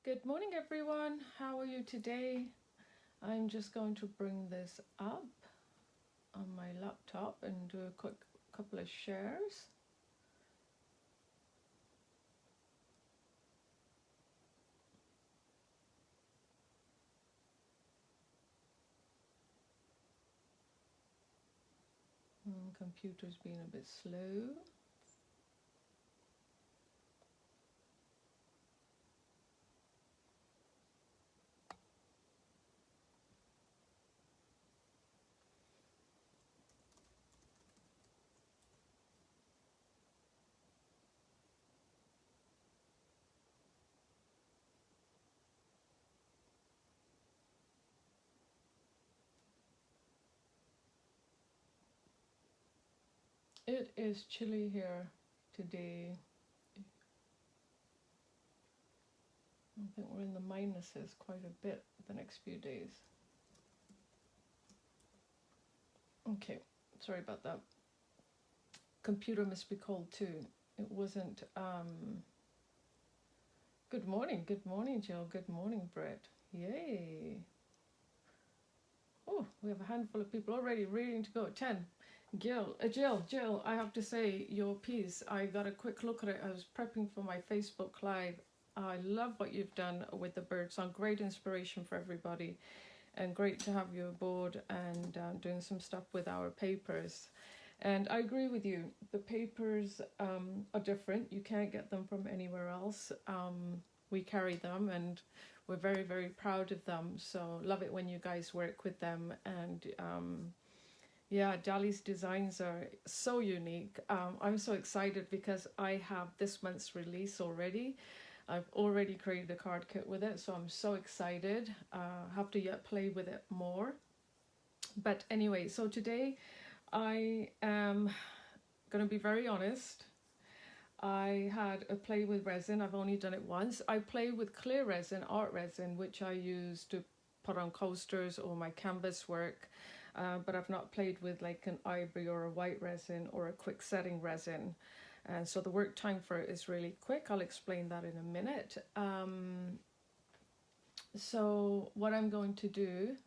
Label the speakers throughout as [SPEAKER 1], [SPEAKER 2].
[SPEAKER 1] Good morning, everyone. How are you today? I'm just going to bring this up on my laptop and do a quick couple of shares. Computer's being a bit slow. It is chilly here today. I think we're in the minuses quite a bit the next few days. Okay, sorry about that. Computer must be cold too. It wasn't, good morning, Jill, good morning, Brett. Yay. Oh, we have a handful of people already ready to go. 10. Jill, I have to say, your piece, I got a quick look at it. I was prepping for my Facebook Live. I love what you've done with the birdsong. Great inspiration for everybody. And great to have you aboard and doing some stuff with our papers. And I agree with you. The papers are different. You can't get them from anywhere else. We carry them and we're very, very proud of them. So love it when you guys work with them. And yeah, Dali's designs are so unique. I'm so excited because I have this month's release already. I've already created a card kit with it, so I'm so excited. Have to yet play with it more. But anyway, so today I am going to be very honest. I had a play with resin. I've only done it once. I play with clear resin, art resin, which I use to put on coasters or my canvas work. But I've not played with like an ivory or a white resin or a quick setting resin. And so the work time for it is really quick. I'll explain that in a minute. So what I'm going to do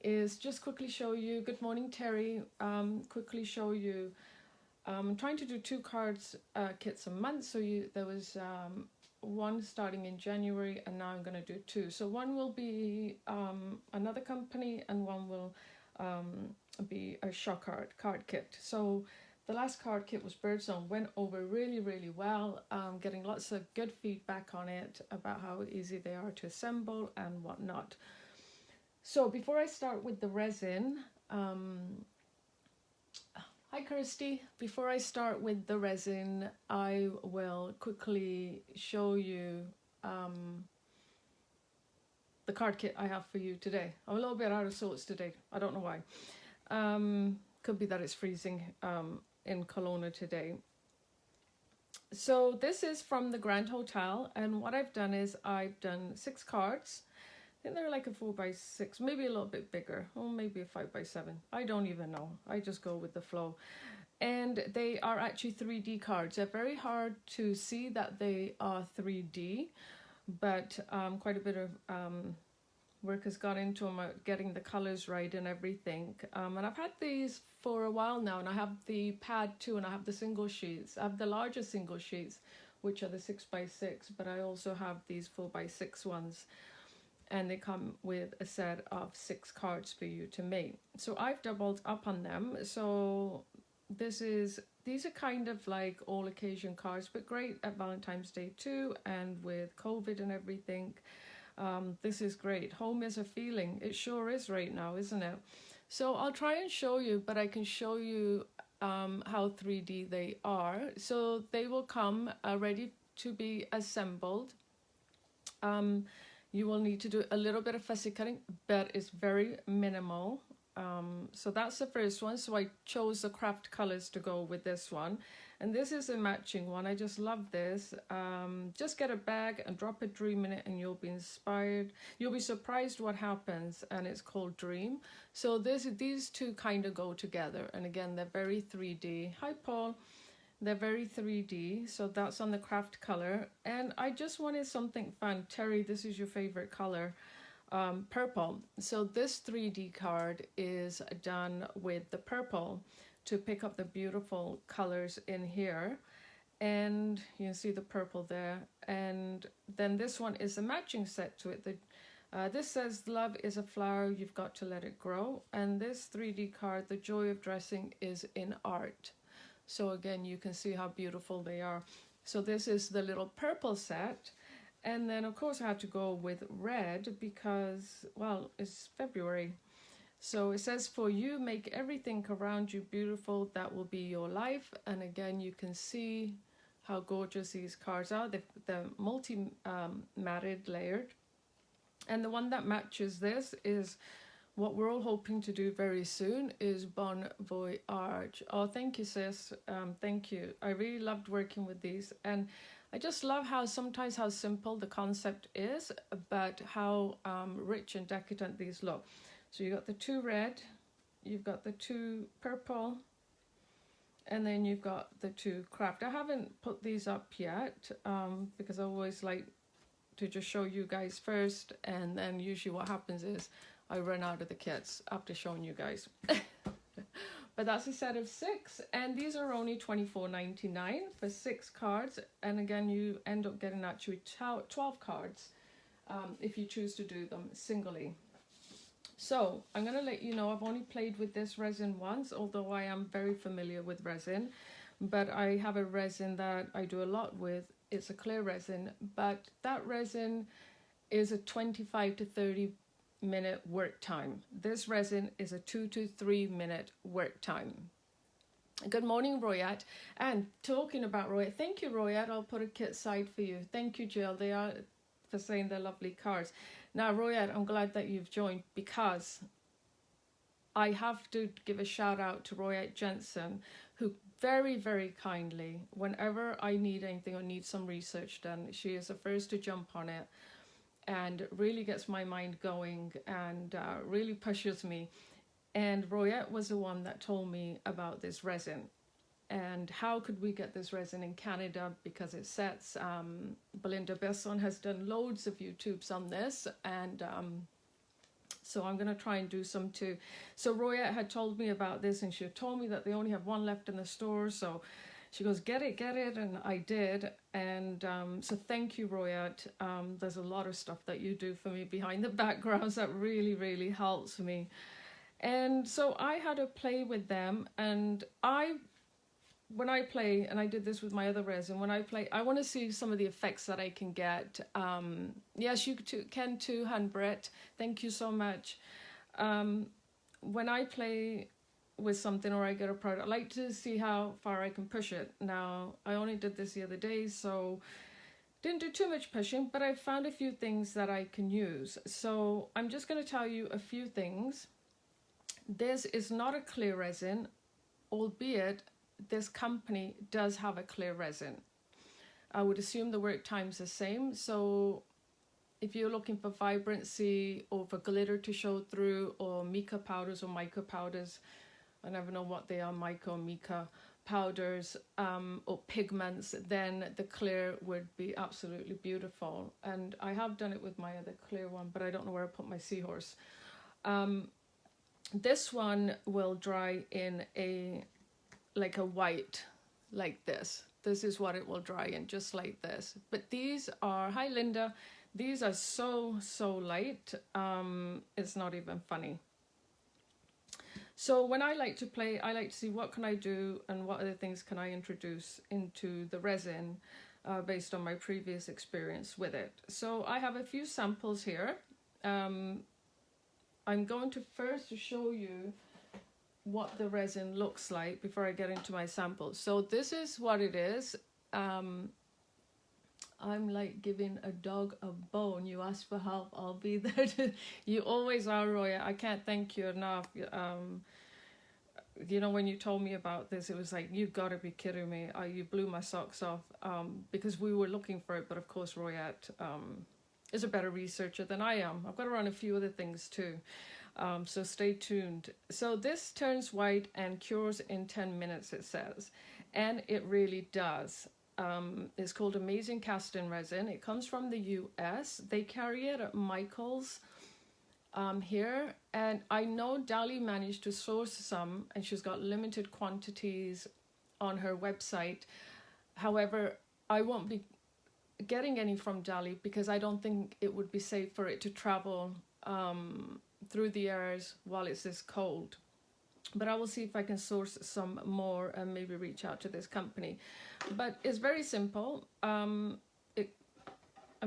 [SPEAKER 1] is just quickly show you, good morning Terry, quickly show you, I'm trying to do 2 cards kits a month. So there was one starting in January and now I'm going to do 2. So one will be another company and one will be a shock art card kit. So the last card kit was Birdsong, went over really, really well. Getting lots of good feedback on it about how easy they are to assemble and whatnot. So before I start with the resin, hi Kirsty, before I start with the resin, I will quickly show you the card kit I have for you today. I'm a little bit out of sorts today. I don't know why. Could be that it's freezing in Kelowna today. So this is from the Grand Hotel, and what I've done is I've done 6 cards. I think they're like a 4x6, maybe a little bit bigger, or maybe a 5x7. I don't even know. I just go with the flow. And they are actually 3D cards. They're very hard to see that they are 3D, but quite a bit of work has gone into them, getting the colors right and everything. And I've had these for a while now, and I have the pad too, and I have the single sheets. I have the larger single sheets, which are the 6x6, but I also have these 4x6 ones. And they come with a set of 6 cards for you to make. So I've doubled up on them. So these are kind of like all occasion cards, but great at Valentine's Day too. And with COVID and everything, this is great. Home is a feeling. It sure is right now, isn't it? So I'll try and show you, but I can show you how 3D they are. So they will come ready to be assembled. You will need to do a little bit of fussy cutting, but it's very minimal. So that's the first one. So I chose the craft colors to go with this one. And this is a matching one. I just love this. Just get a bag and drop a dream in it and you'll be inspired. You'll be surprised what happens, and it's called Dream. So these 2 kind of go together. And again, they're very 3D. Hi, Paul. They're very 3D, so that's on the craft color. And I just wanted something fun. Terry, this is your favorite color, purple. So this 3D card is done with the purple to pick up the beautiful colors in here. And you can see the purple there. And then this one is a matching set to it. This says, love is a flower, you've got to let it grow. And this 3D card, the joy of dressing is in art. So again, you can see how beautiful they are. So this is the little purple set. And then of course I had to go with red because, well, it's February. So it says, for you, make everything around you beautiful, that will be your life. And again, you can see how gorgeous these cards are. They're multi-matted, layered. And the one that matches this is what we're all hoping to do very soon, is Bon Voyage. Oh, thank you, sis. Thank you. I really loved working with these. And I just love how sometimes how simple the concept is, but how rich and decadent these look. So you got the 2 red, you've got the 2 purple, and then you've got the 2 craft. I haven't put these up yet because I always like to just show you guys first, and then usually what happens is I run out of the kits after showing you guys. But that's a set of 6, and these are only $24.99 for 6 cards. And again, you end up getting actually 12 cards if you choose to do them singly. So I'm going to let you know I've only played with this resin once, although I am very familiar with resin. But I have a resin that I do a lot with. It's a clear resin, but that resin is a 25 to 30 minute work time. This resin is a 2 to 3 minute work time. Good morning, Royette. And talking about Royette, thank you, Royette. I'll put a kit side for you. Thank you, Jill. They are for saying they're lovely cards. Now, Royette, I'm glad that you've joined, because I have to give a shout out to Royette Jensen, who very, very kindly, whenever I need anything or need some research done, she is the first to jump on it and really gets my mind going and really pushes me. And Royette was the one that told me about this resin and how could we get this resin in Canada, because it sets, Belinda Besson has done loads of YouTubes on this, and so I'm going to try and do some too. So Royette had told me about this, and she had told me that they only have one left in the store, so she goes, get it, and I did. And so thank you, Royette. There's a lot of stuff that you do for me behind the backgrounds that really, really helps me. And so I had to play with them, and when I play, and I did this with my other resin, when I play, I want to see some of the effects that I can get. Yes, you can too, Hanbret. Thank you so much. When I play with something or I get a product, I like to see how far I can push it. Now, I only did this the other day, so didn't do too much pushing, but I found a few things that I can use. So I'm just going to tell you a few things. This is not a clear resin, albeit this company does have a clear resin. I would assume the work time's the same. So if you're looking for vibrancy or for glitter to show through, or mica powders or mica powders, I never know what they are, mica or mica powders, or pigments, then the clear would be absolutely beautiful. And I have done it with my other clear one, but I don't know where I put my seahorse. This one will dry in like a white, like this. This is what it will dry in, just like this. But these are, hi Linda, these are so light, it's not even funny. So when I like to play, I like to see what can I do and what other things can I introduce into the resin based on my previous experience with it. So I have a few samples here. I'm going to first show you what the resin looks like before I get into my samples. So this is what it is. I'm like giving a dog a bone. You ask for help, I'll be there. You always are, Roya. I can't thank you enough. You know, when you told me about this, it was like, you've got to be kidding me. You blew my socks off, because we were looking for it. But of course, Royette is a better researcher than I am. I've got to run a few other things too. So stay tuned. So this turns white and cures in 10 minutes, it says. and it really does. It's called Amazing Casting Resin. It comes from the US. They carry it at Michael's here, and I know Dali managed to source some, and she's got limited quantities on her website. However, I won't be getting any from Dali because I don't think it would be safe for it to travel through the airs while it's this cold. But I will see if I can source some more and maybe reach out to this company. But it's very simple. I'm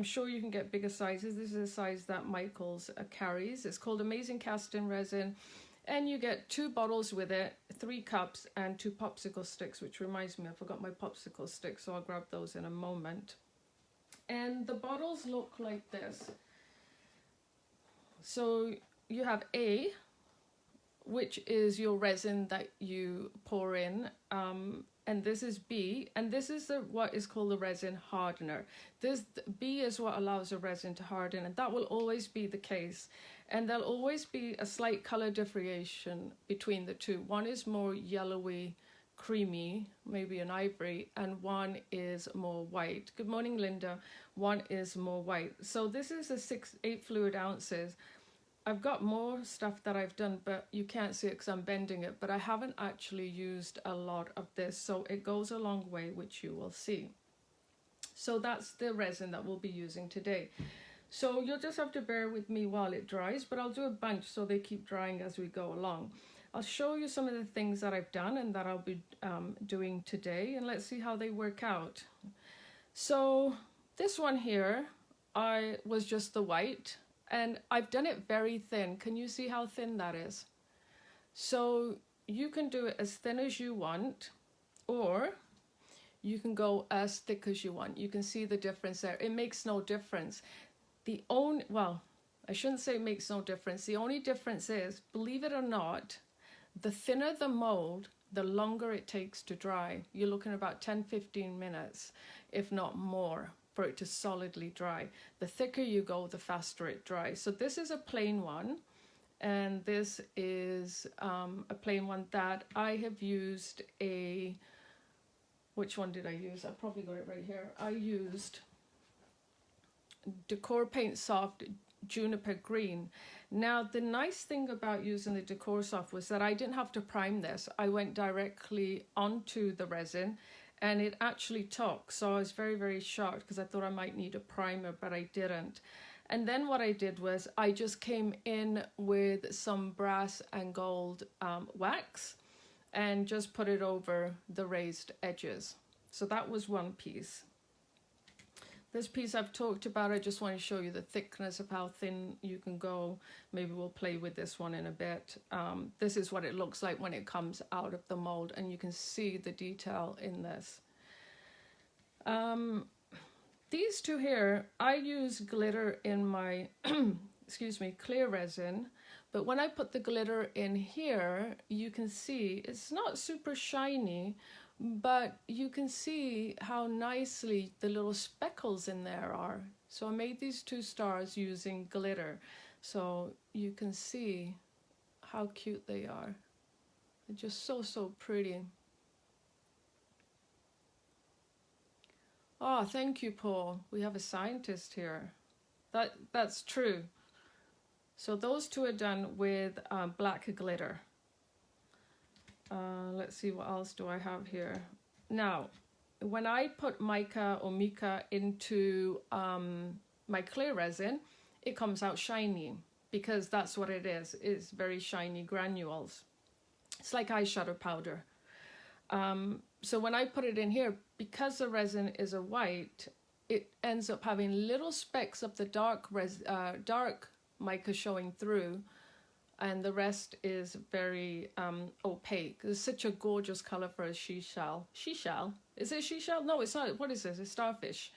[SPEAKER 1] sure you can get bigger sizes. This is a size that Michael's carries. It's called Amazing Casting Resin. And you get 2 bottles with it, 3 cups, and 2 popsicle sticks, which reminds me, I forgot my popsicle sticks, so I'll grab those in a moment. And the bottles look like this. So you have A, which is your resin that you pour in, and this is B, and this is what is called the resin hardener. This B is what allows a resin to harden, and that will always be the case. And there'll always be a slight color differentiation between the two. One is more yellowy, creamy, maybe an ivory, and one is more white. Good morning, Linda. One is more white. So this is a 8 fluid ounces. I've got more stuff that I've done, but you can't see it because I'm bending it, but I haven't actually used a lot of this, so it goes a long way, which you will see. So that's the resin that we'll be using today. So you'll just have to bear with me while it dries, but I'll do a bunch so they keep drying as we go along. I'll show you some of the things that I've done and that I'll be doing today, and let's see how they work out. So this one here, I was just the white. And I've done it very thin. Can you see how thin that is? So you can do it as thin as you want, or you can go as thick as you want. You can see the difference there. It makes no difference. Well, I shouldn't say it makes no difference. The only difference is, believe it or not, the thinner the mold, the longer it takes to dry. You're looking about 10-15 minutes, if not more, for it to solidly dry. The thicker you go, the faster it dries. So this is a plain one, and this is a plain one that I have used which one did I use? I probably got it right here. I used Decor Paint Soft Juniper Green. Now, the nice thing about using the Decor Soft was that I didn't have to prime this. I went directly onto the resin, and it actually took, so I was very, very shocked because I thought I might need a primer, but I didn't. And then what I did was I just came in with some brass and gold wax and just put it over the raised edges. So that was one piece. This piece I've talked about, I just want to show you the thickness of how thin you can go. Maybe we'll play with this one in a bit. This is what it looks like when it comes out of the mold, and you can see the detail in this. These two here, I use glitter in my, excuse me, clear resin, but when I put the glitter in here, you can see it's not super shiny, but you can see how nicely the little speckles in there are. So I made these 2 stars using glitter, so you can see how cute they are. They're just so, so pretty. Oh, thank you, Paul. We have a scientist here. That's true. So those 2 are done with black glitter. Let's see, what else do I have here? Now, when I put mica or mica into my clear resin, it comes out shiny because that's what it is. It's very shiny granules. It's like eyeshadow powder. So when I put it in here, because the resin is a white, it ends up having little specks of the dark mica showing through, and the rest is very opaque. It's such a gorgeous color for a seashell. Seashell? Is it seashell? No, it's not. What is this? It's starfish.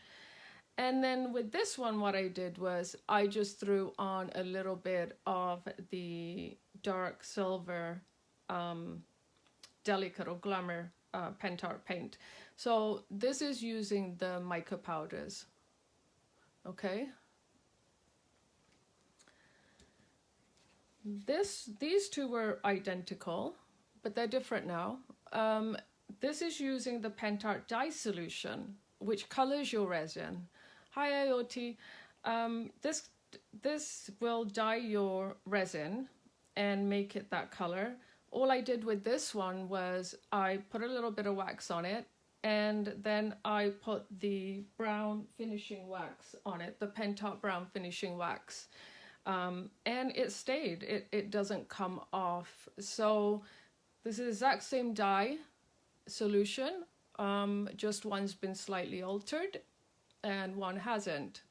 [SPEAKER 1] And then with this one, what I did was I just threw on a little bit of the dark silver delicate or glamour Pentart paint. So this is using the mica powders. Okay. These 2 were identical, but they're different now. this is using the Pentart Dye Solution, which colors your resin. Hi IoT. This will dye your resin and make it that color. All I did with this one was I put a little bit of wax on it, and then I put the brown finishing wax on it, the Pentart brown finishing wax. And it stayed, it doesn't come off. So this is the exact same dye solution, just one's been slightly altered and one hasn't.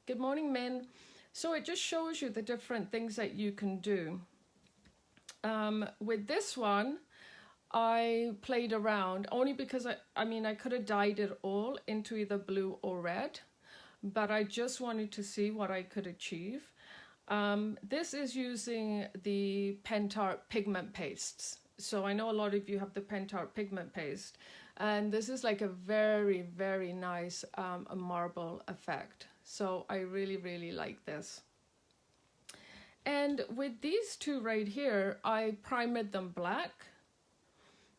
[SPEAKER 1] Good morning, Min. So it just shows you the different things that you can do. With this one, I played around only because I mean, I could have dyed it all into either blue or red, but I just wanted to see what I could achieve. This is using the Pentart pigment pastes. So I know a lot of you have the Pentart pigment paste, and this is like a very, very nice marble effect. So I really, really like this. And with these two right here, I primed them black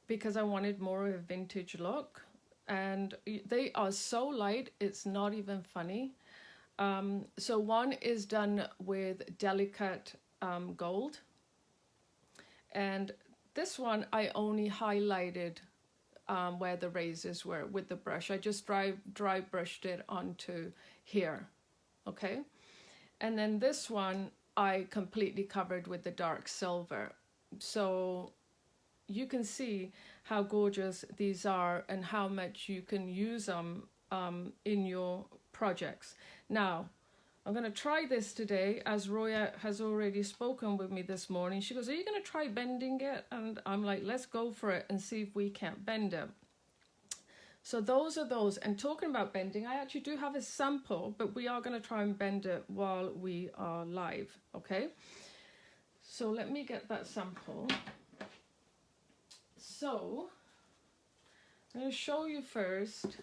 [SPEAKER 1] because I wanted more of a vintage look. And they are so light, it's not even funny. So one is done with delicate gold. And this one, I only highlighted where the razors were with the brush. I just dry brushed it onto here, okay? And then this one, I completely covered with the dark silver. So you can see how gorgeous these are and how much you can use them in your projects. Now, I'm going to try this today, as Roya has already spoken with me this morning. She goes, are you going to try bending it? And I'm like, let's go for it and see if we can't bend it. So those are those. And talking about bending, I actually do have a sample, but we are going to try and bend it while we are live, okay? So let me get that sample. So I'm going to show you first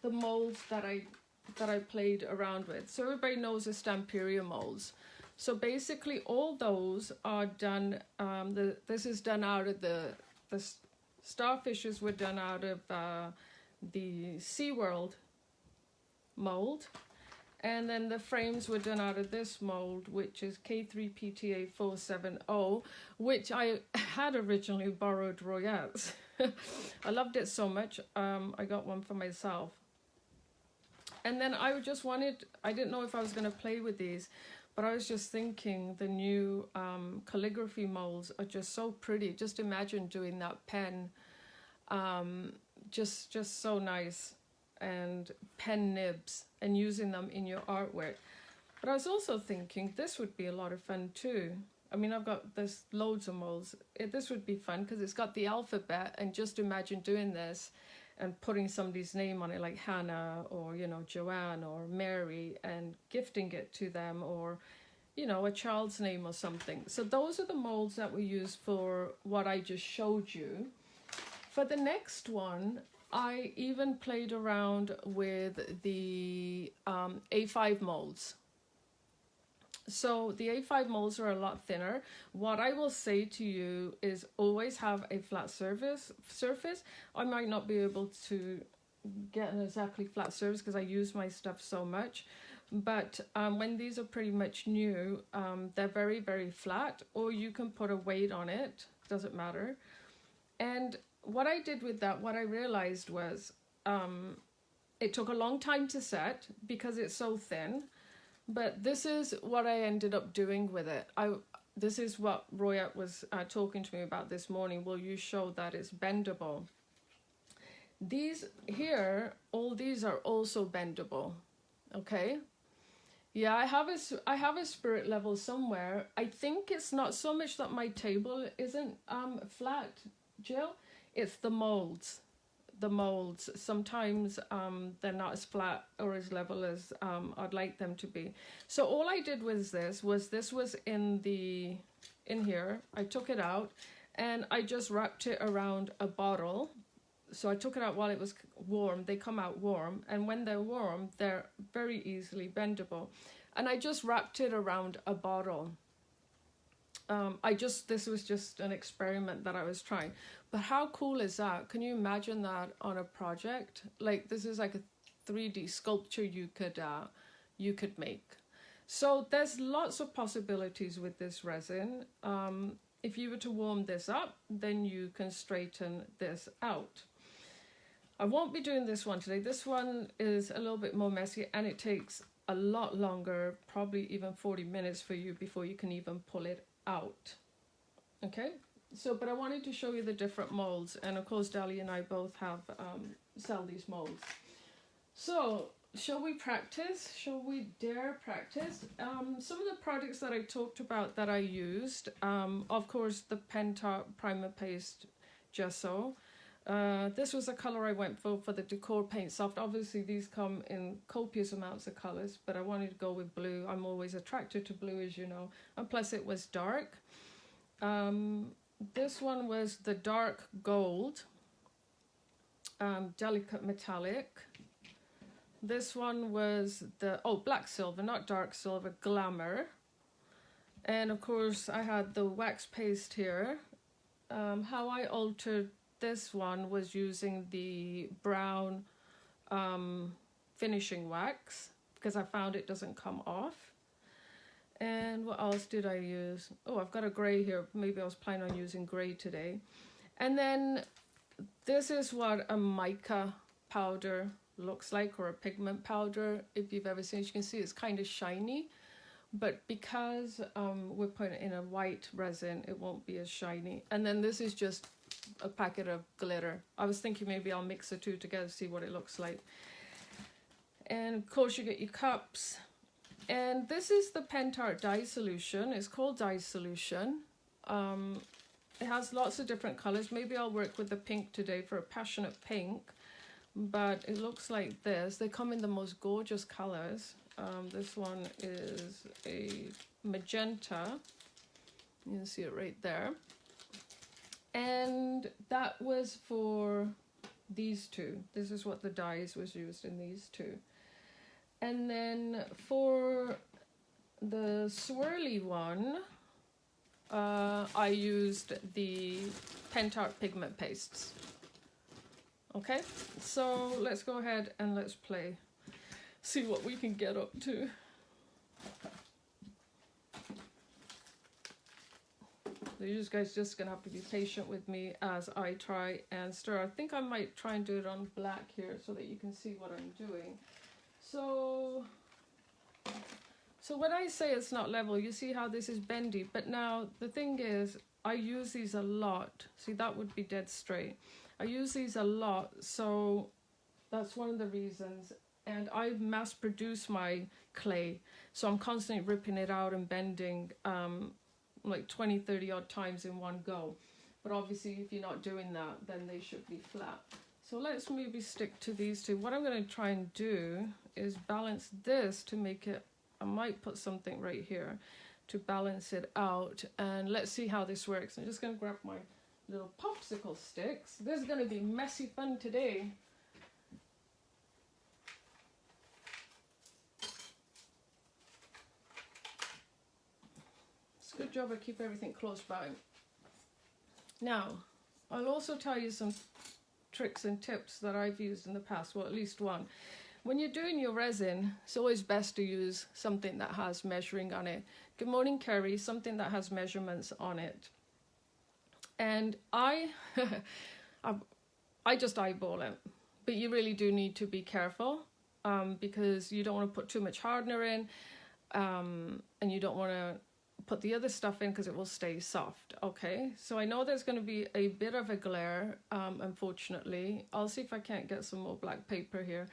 [SPEAKER 1] the molds that I played around with. So everybody knows the Stamperia Molds. So basically all those are done, this is done out of the Starfishes were done out of the SeaWorld mold. And then the frames were done out of this mold, which is K3PTA 470, which I had originally borrowed Royette's. I loved it so much, I got one for myself. And then I just wanted, I didn't know if I was going to play with these, but I was just thinking the new calligraphy molds are just so pretty. Just imagine doing that pen, just so nice, and pen nibs and using them in your artwork. But I was also thinking this would be a lot of fun too. I mean, there's loads of molds. This would be fun because it's got the alphabet, and just imagine doing this and putting somebody's name on it, like Hannah or, you know, Joanne or Mary, and gifting it to them, or, you know, a child's name or something. So those are the molds that we use for what I just showed you. For the next one, I even played around with the A5 molds. So the A5 molds are a lot thinner. What I will say to you is always have a flat surface. I might not be able to get an exactly flat surface because I use my stuff so much. But when these are pretty much new, they're very, very flat, or you can put a weight on it, doesn't matter. And what I did with that, what I realized was it took a long time to set because it's so thin. But this is what I ended up doing with it. This is what Roya was talking to me about this morning. Will you show that it's bendable? These here, all these are also bendable. Okay. Yeah, I have a spirit level somewhere. I think it's not so much that my table isn't flat, Jill. It's the molds. The molds, sometimes they're not as flat or as level as I'd like them to be. So all I did was this was in here. I took it out and I just wrapped it around a bottle. So I took it out while it was warm. They come out warm, and when they're warm, they're very easily bendable. And I just wrapped it around a bottle. This was just an experiment that I was trying. But how cool is that? Can you imagine that on a project? Like, this is like a 3D sculpture you could make. So there's lots of possibilities with this resin. If you were to warm this up, then you can straighten this out. I won't be doing this one today. This one is a little bit more messy, and it takes a lot longer, probably even 40 minutes for you before you can even pull it out. Okay, so but I wanted to show you the different molds, and of course Dali and I both have sell these molds. So shall we practice? Shall we dare practice? Some of the products that I talked about that I used, of course the Pentart Primer Paste Gesso. This was a color I went for the Decor Paint Soft. Obviously these come in copious amounts of colors, but I wanted to go with blue. I'm always attracted to blue, as you know, and plus it was dark. This one was the dark gold, delicate metallic. This one was the black silver, not dark silver, glamour. And of course I had the wax paste here. How I altered this one was using the brown finishing wax, because I found it doesn't come off. And what else did I use? Oh, I've got a grey here. Maybe I was planning on using grey today. And then this is what a mica powder looks like, or a pigment powder. If you've ever seen it, you can see it's kind of shiny. But because we're putting it in a white resin, it won't be as shiny. And then this is just a packet of glitter. I was thinking maybe I'll mix the two together, see what it looks like. And of course you get your cups. And this is the Pentart Dye Solution. It's called Dye Solution. It has lots of different colors. Maybe I'll work with the pink today for a passionate pink. But it looks like this. They come in the most gorgeous colors. This one is a magenta. You can see it right there. And that was for these two. This is what the dyes was used in, these two. And then for the swirly one, I used the Pentart pigment pastes. Okay, so let's go ahead and let's play. See what we can get up to. So you guys just gonna have to be patient with me as I try and stir. I think I might try and do it on black here so that you can see what I'm doing. So when I say it's not level, you see how this is bendy, but now the thing is, I use these a lot. See, that would be dead straight. I use these a lot, so that's one of the reasons. And I mass produce my clay, so I'm constantly ripping it out and bending like 20-30 odd times in one go. But obviously if you're not doing that, then they should be flat. So let's maybe stick to these two. What I'm going to try and do is balance this to make it, I might put something right here to balance it out, and let's see how this works. I'm just going to grab my little popsicle sticks. This is going to be messy fun today. It's a good job I keep everything close by. Now, I'll also tell you some tricks and tips that I've used in the past, well, at least one. When you're doing your resin, it's always best to use something that has measuring on it. Good morning, Kerry. Something that has measurements on it. And I just eyeball it. But you really do need to be careful because you don't want to put too much hardener in, and you don't want to put the other stuff in because it will stay soft. Okay, so I know there's going to be a bit of a glare, unfortunately. I'll see if I can't get some more black paper here.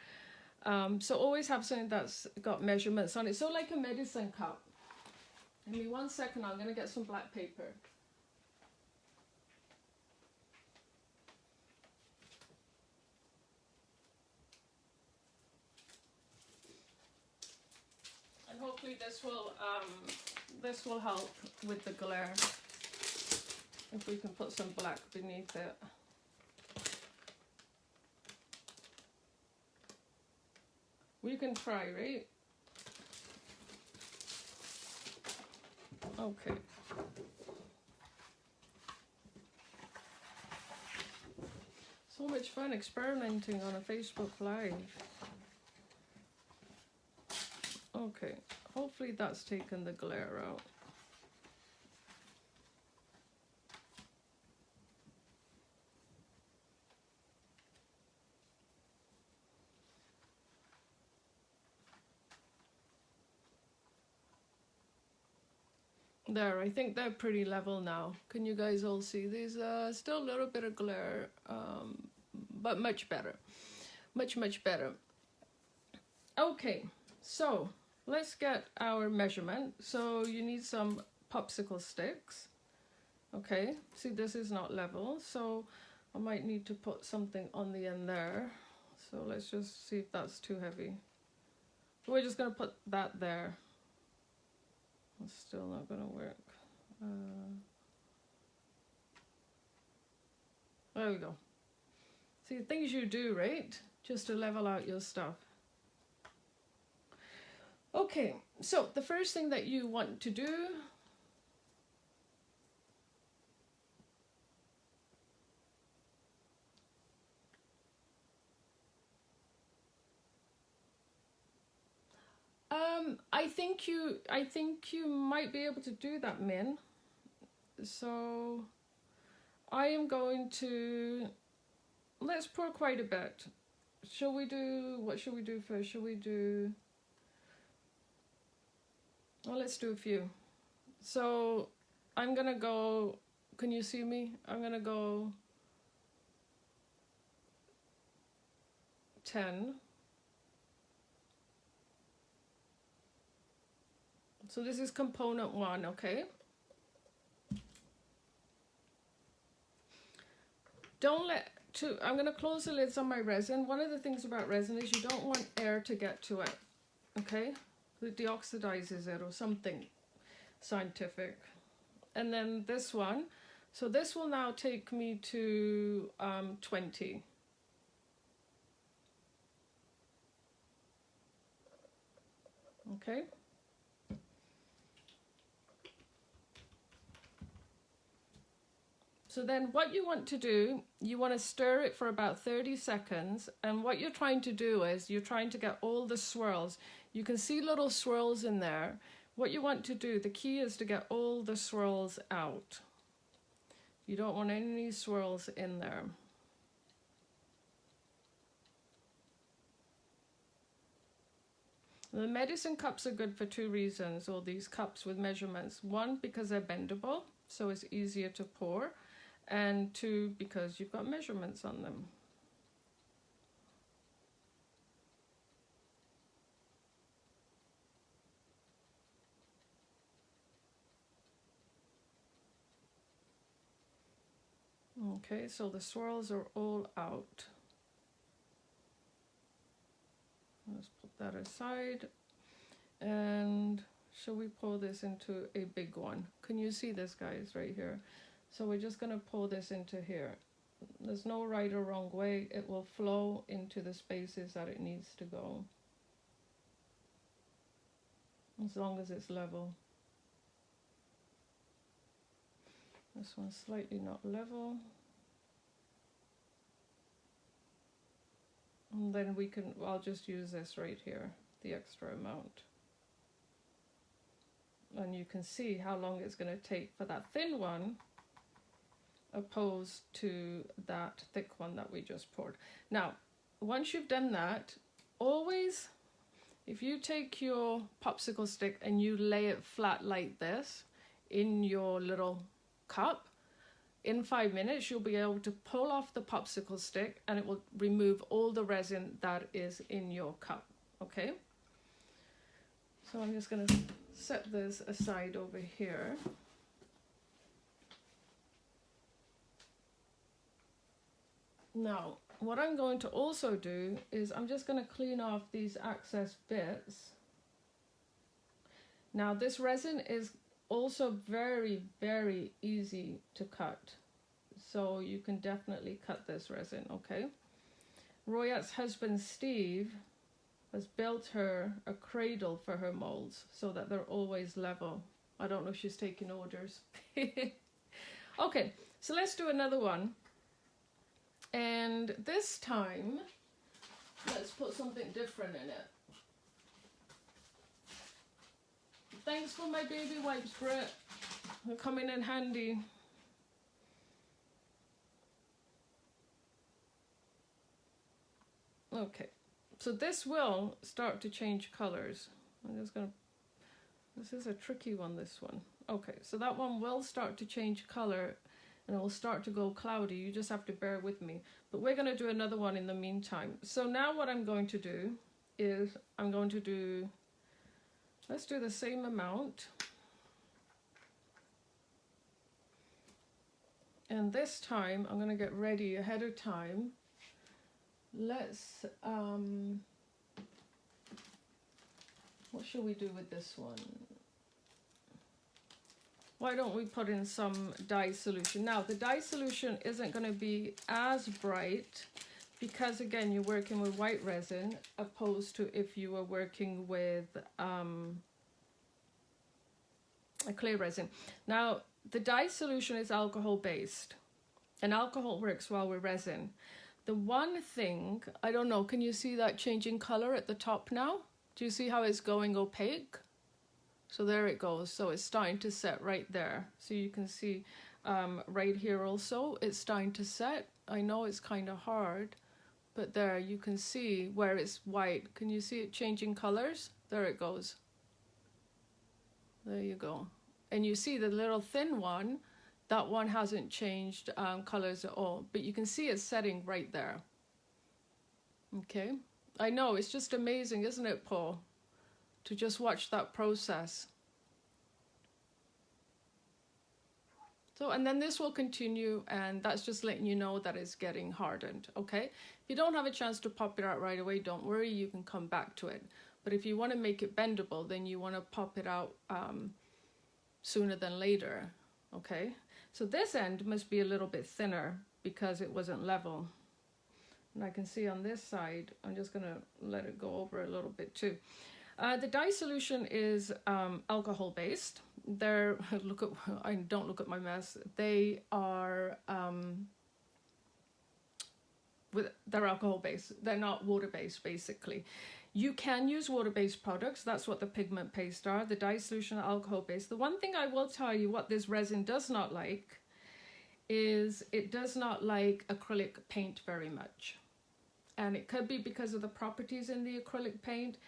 [SPEAKER 1] So always have something that's got measurements on it. So like a medicine cup. Give me 1 second, I'm going to get some black paper. And hopefully this will help with the glare. If we can put some black beneath it. We can try, right? Okay. So much fun experimenting on a Facebook Live. Okay, hopefully that's taken the glare out. There, I think they're pretty level now. Can you guys all see? There's still a little bit of glare, but much better. Much better. Okay, so let's get our measurement. So you need some popsicle sticks. Okay, see this is not level, so I might need to put something on the end there. So let's just see if that's too heavy. We're just going to put that there. It's still not going to work. There we go. See, things you do, right? Just to level out your stuff. Okay, so the first thing that you want to do I think you might be able to do that, Min. So I am going to, let's pour quite a bit. Shall we do, what should we do first? Shall we do, well, let's do a few. So I'm gonna go, can you see me? I'm gonna go 10. So this is component 1, okay? Don't let to, I'm gonna close the lids on my resin. One of the things about resin is you don't want air to get to it, okay? It deoxidizes it or something scientific. And then this one, so this will now take me to 20. Okay. So then what you want to do, you want to stir it for about 30 seconds. And what you're trying to do is you're trying to get all the swirls. You can see little swirls in there. What you want to do, the key is to get all the swirls out. You don't want any swirls in there. The medicine cups are good for 2 reasons, all these cups with measurements. 1, because they're bendable, so it's easier to pour. And 2, because you've got measurements on them. Okay, so the swirls are all out. Let's put that aside. And shall we pour this into a big one? Can you see this, guys, right here? So we're just going to pour this into here. There's no right or wrong way. It will flow into the spaces that it needs to go, as long as it's level. This one's slightly not level. And then we can, I'll just use this right here, the extra amount. And you can see how long it's going to take for that thin one opposed to that thick one that we just poured. Now, once you've done that, always, if you take your popsicle stick and you lay it flat like this in your little cup, in 5 minutes you'll be able to pull off the popsicle stick and it will remove all the resin that is in your cup, okay? So I'm just going to set this aside over here. Now, what I'm going to also do is I'm just going to clean off these excess bits. Now, this resin is also very, very easy to cut. So you can definitely cut this resin, okay? Royette's husband, Steve, has built her a cradle for her molds so that they're always level. I don't know if she's taking orders. Okay, so let's do another one. And this time, let's put something different in it. Thanks for my baby wipes, Britt. They're coming in handy. Okay, so this will start to change colors. I'm just gonna, this is a tricky one, this one. Okay, so that one will start to change color and it will start to go cloudy. You just have to bear with me. But we're gonna do another one in the meantime. So now what I'm going to do is I'm going to do, let's do the same amount. And this time I'm gonna get ready ahead of time. Let's, what should we do with this one? Why don't we put in some dye solution? Now, the dye solution isn't going to be as bright because, again, you're working with white resin opposed to if you were working with a clear resin. Now, the dye solution is alcohol-based, and alcohol works well with resin. The one thing, I don't know, can you see that changing color at the top now? Do you see how it's going opaque? So there it goes. So it's starting to set right there. So you can see right here also, it's starting to set. I know it's kind of hard, but there you can see where it's white. Can you see it changing colors? There it goes. There you go. And you see the little thin one, that one hasn't changed colors at all, but you can see it's setting right there. Okay, I know, it's just amazing, isn't it, Paul? To just watch that process. So, and then this will continue, and that's just letting you know that it's getting hardened, okay? If you don't have a chance to pop it out right away, don't worry, you can come back to it. But if you want to make it bendable, then you want to pop it out sooner than later, okay? So this end must be a little bit thinner because it wasn't level. And I can see on this side, I'm just gonna let it go over a little bit too. The dye solution is alcohol based. They're, don't look at my mess. They are, they're alcohol based. They're not water based basically. You can use water-based products. That's what the pigment paste are. The dye solution are alcohol-based. The one thing I will tell you what this resin does not like is it does not like acrylic paint very much. And it could be because of the properties in the acrylic paint.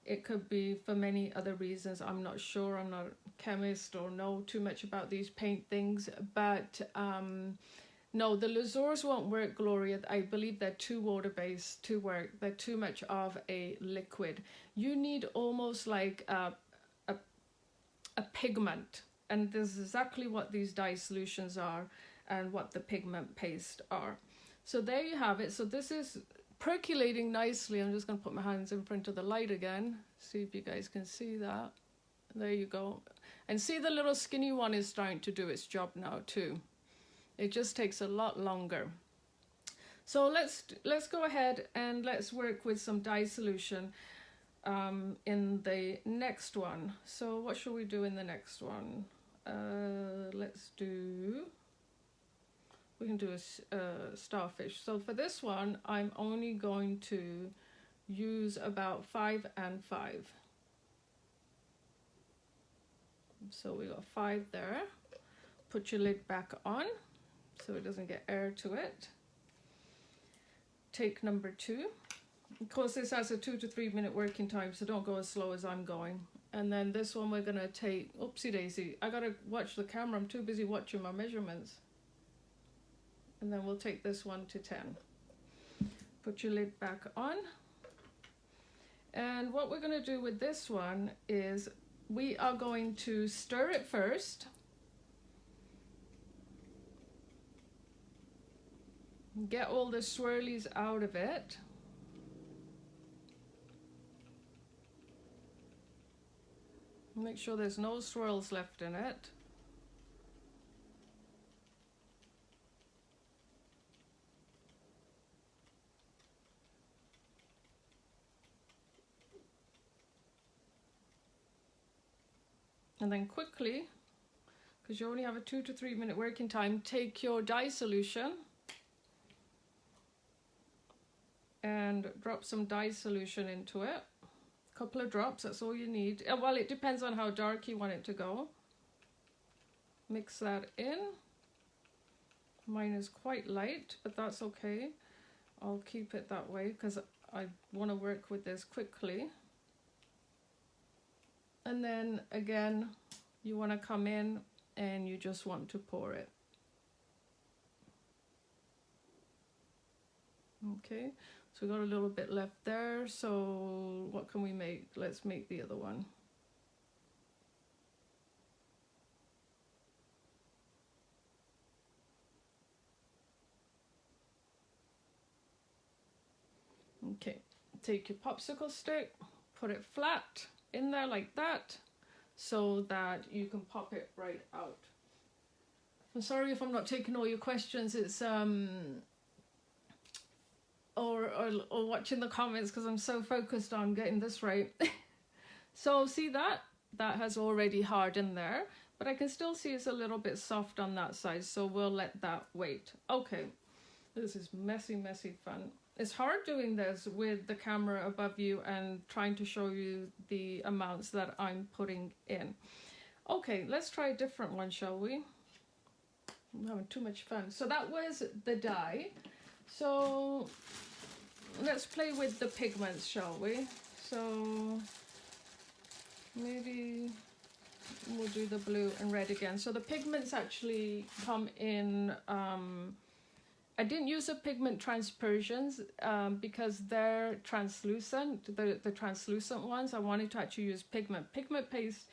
[SPEAKER 1] It could be for many other reasons. I'm not sure. I'm not a chemist or know too much about these paint things. But no, the Lazurs won't work, Gloria. I believe they're too water-based to work. They're too much of a liquid. You need almost like a pigment. And this is exactly what these dye solutions are and what the pigment paste are. So there you have it. So this is percolating nicely. I'm just going to put my hands in front of the light again. See if you guys can see that. There you go. And see the little skinny one is starting to do its job now too. It just takes a lot longer. So let's go ahead and let's work with some dye solution in the next one. So what should we do in the next one? We can do a starfish. So for this one, I'm only going to use about 5 and 5. So we got 5 there. Put your lid back on so it doesn't get air to it. Take number 2. Of course, this has a 2 to 3 minute working time, so don't go as slow as I'm going. And then this one we're gonna take, oopsie daisy, I gotta watch the camera, I'm too busy watching my measurements. And then we'll take this one to 10. Put your lid back on. And what we're gonna do with this one is we are going to stir it first. Get all the swirlies out of it. Make sure there's no swirls left in it. And then quickly, because you only have a 2 to 3 minute working time, take your dye solution and drop some dye solution into it. A couple of drops, that's all you need. Well, it depends on how dark you want it to go. Mix that in. Mine is quite light, but that's okay. I'll keep it that way because I want to work with this quickly. And then again, you want to come in and you just want to pour it. Okay, so we got a little bit left there. So what can we make? Let's make the other one. Okay, take your popsicle stick, put it flat in there like that, so that you can pop it right out. I'm sorry if I'm not taking all your questions. It's or watching the comments because I'm so focused on getting this right. So see that has already hardened there, but I can still see it's a little bit soft on that side, so we'll let that wait. Okay, this is messy fun. It's hard doing this with the camera above you and trying to show you the amounts that I'm putting in. Okay, let's try a different one, shall we? I'm having too much fun. So that was the dye. So let's play with the pigments, shall we? So maybe we'll do the blue and red again. So the pigments actually come in, I didn't use the pigment transpersions because they're translucent, the translucent ones. I wanted to actually use pigment. Pigment paste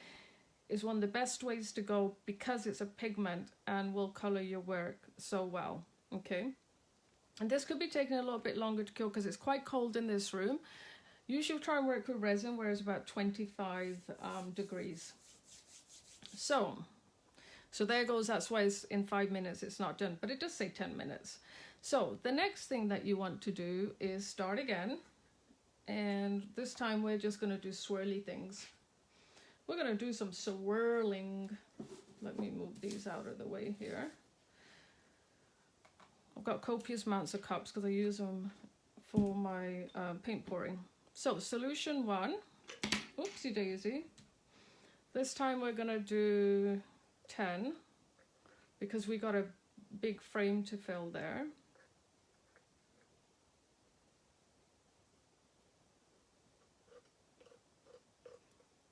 [SPEAKER 1] is one of the best ways to go because it's a pigment and will color your work so well, okay? And this could be taking a little bit longer to cure because it's quite cold in this room. Usually try and work with resin where it's about 25 degrees. So there goes, that's why it's in 5 minutes it's not done, but it does say 10 minutes. So the next thing that you want to do is start again, and this time we're just going to do swirly things. We're going to do some swirling. Let me move these out of the way here. I've got copious amounts of cups because I use them for my paint pouring. So solution 1, oopsie daisy. This time we're going to do 10 because we got a big frame to fill there.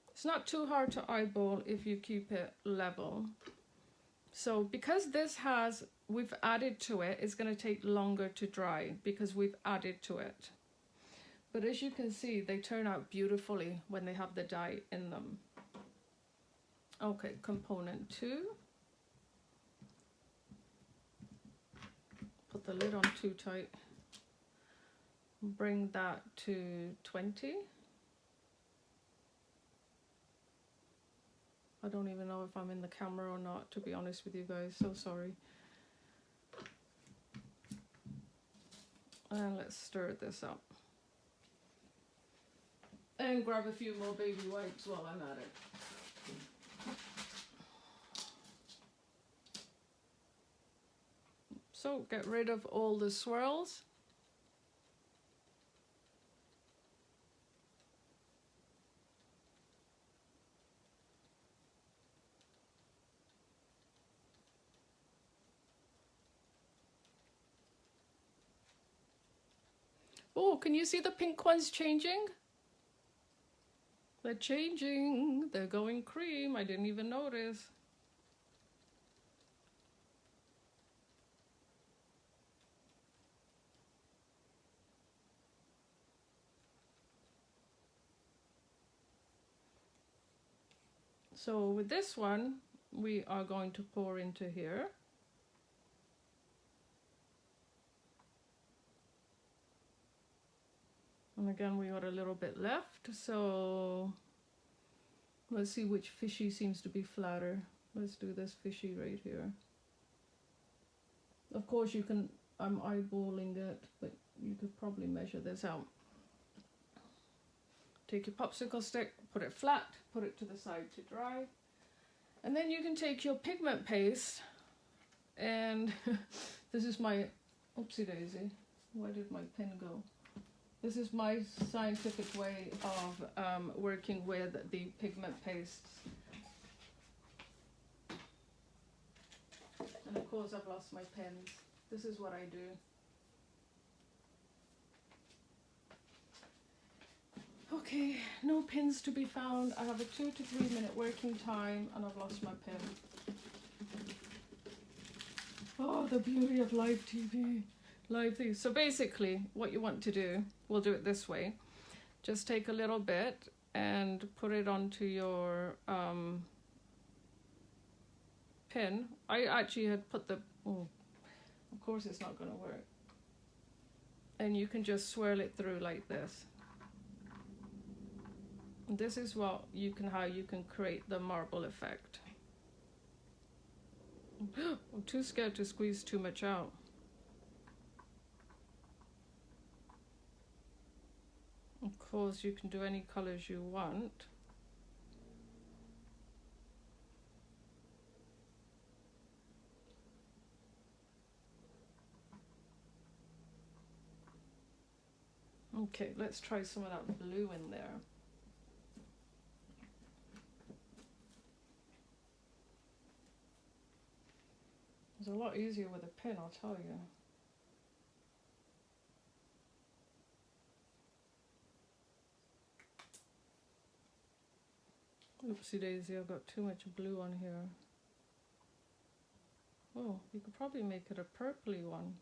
[SPEAKER 1] It's not too hard to eyeball if you keep it level. So because this we've added to it, it's going to take longer to dry because we've added to it. But as you can see, they turn out beautifully when they have the dye in them. Okay, component 2. Put the lid on too tight. Bring that to 20. I don't even know if I'm in the camera or not, to be honest with you guys, so sorry. And let's stir this up. And grab a few more baby wipes while I'm at it. So get rid of all the swirls. Oh, can you see the pink ones changing? They're changing. They're going cream. I didn't even notice. So with this one, we are going to pour into here. And again, we got a little bit left, so let's see which fishy seems to be flatter. Let's do this fishy right here. Of course you can, I'm eyeballing it, but you could probably measure this out. Take your popsicle stick, put it flat, put it to the side to dry. And then you can take your pigment paste, and this is my, oopsie daisy, where did my pen go? This is my scientific way of working with the pigment pastes. And of course I've lost my pens. This is what I do. Okay, no pins to be found. I have a 2 to 3 minute working time and I've lost my pen. Oh, the beauty of live TV. Live TV. So basically what you want to do, we'll do it this way. Just take a little bit and put it onto your pin. I actually had put the, oh, of course it's not going to work. And you can just swirl it through like this. This is what you can, how you can create the marble effect. I'm too scared to squeeze too much out. Of course, you can do any colors you want. Okay, let's try some of that blue in there. It's a lot easier with a pen, I'll tell you. Oopsie daisy, I've got too much blue on here. Oh, you could probably make it a purpley one.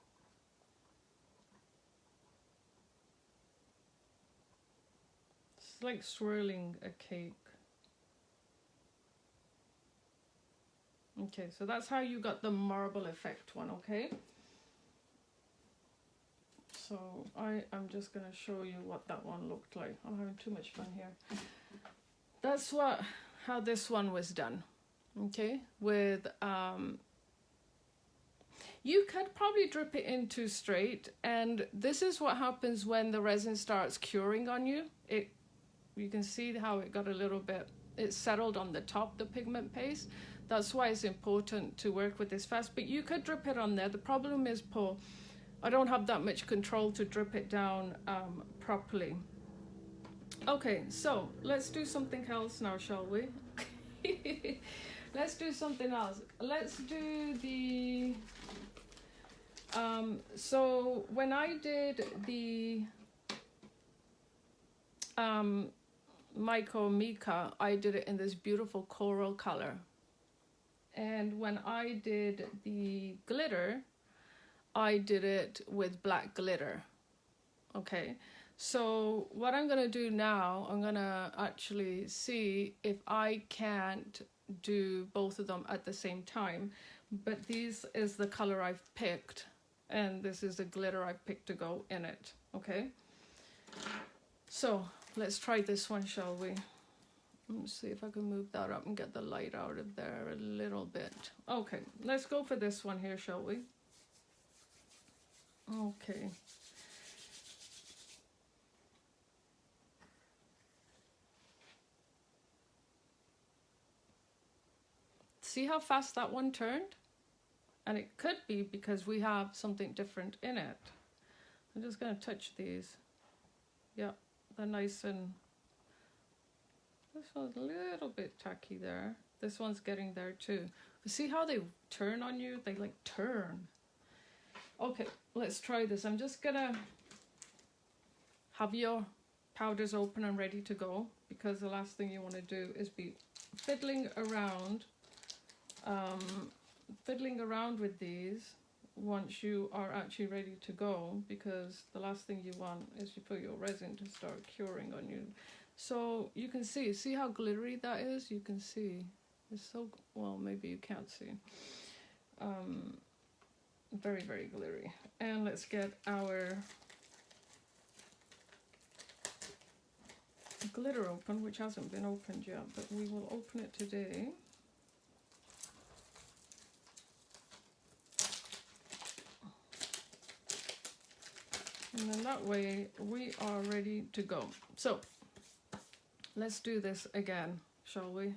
[SPEAKER 1] It's like swirling a cake. Okay, so that's how you got the marble effect one, okay? So I am just going to show you what that one looked like. I'm having too much fun here. That's how this one was done, okay? With, you could probably drip it in too straight, and this is what happens when the resin starts curing on you. You can see how it got a little bit, it settled on the top, the pigment paste. That's why it's important to work with this fast, but you could drip it on there. The problem is, Paul, I don't have that much control to drip it down properly. Okay, so let's do something else now, shall we? Let's do something else. Let's do the, so when I did the Myco Mica, I did it in this beautiful coral color. And when I did the glitter, I did it with black glitter. Okay, so what I'm gonna do now, I'm gonna actually see if I can't do both of them at the same time. But this is the color I've picked, and this is the glitter I've picked to go in it. Okay, so let's try this one, shall we? Let's see if I can move that up and get the light out of there a little bit. Okay, let's go for this one here, shall we? Okay. See how fast that one turned? And it could be because we have something different in it. I'm just going to touch these. Yeah, they're nice and... This one's a little bit tacky there. This one's getting there too. But see how they turn on you? They like turn. Okay, let's try this. I'm just gonna have your powders open and ready to go, because the last thing you want to do is be fiddling around with these once you are actually ready to go, because the last thing you want is for your resin to start curing on you. So you can see how glittery that is? You can see, it's so, well, maybe you can't see. Very, very glittery. And let's get our glitter open, which hasn't been opened yet, but we will open it today. And then that way we are ready to go. So let's do this again, shall we?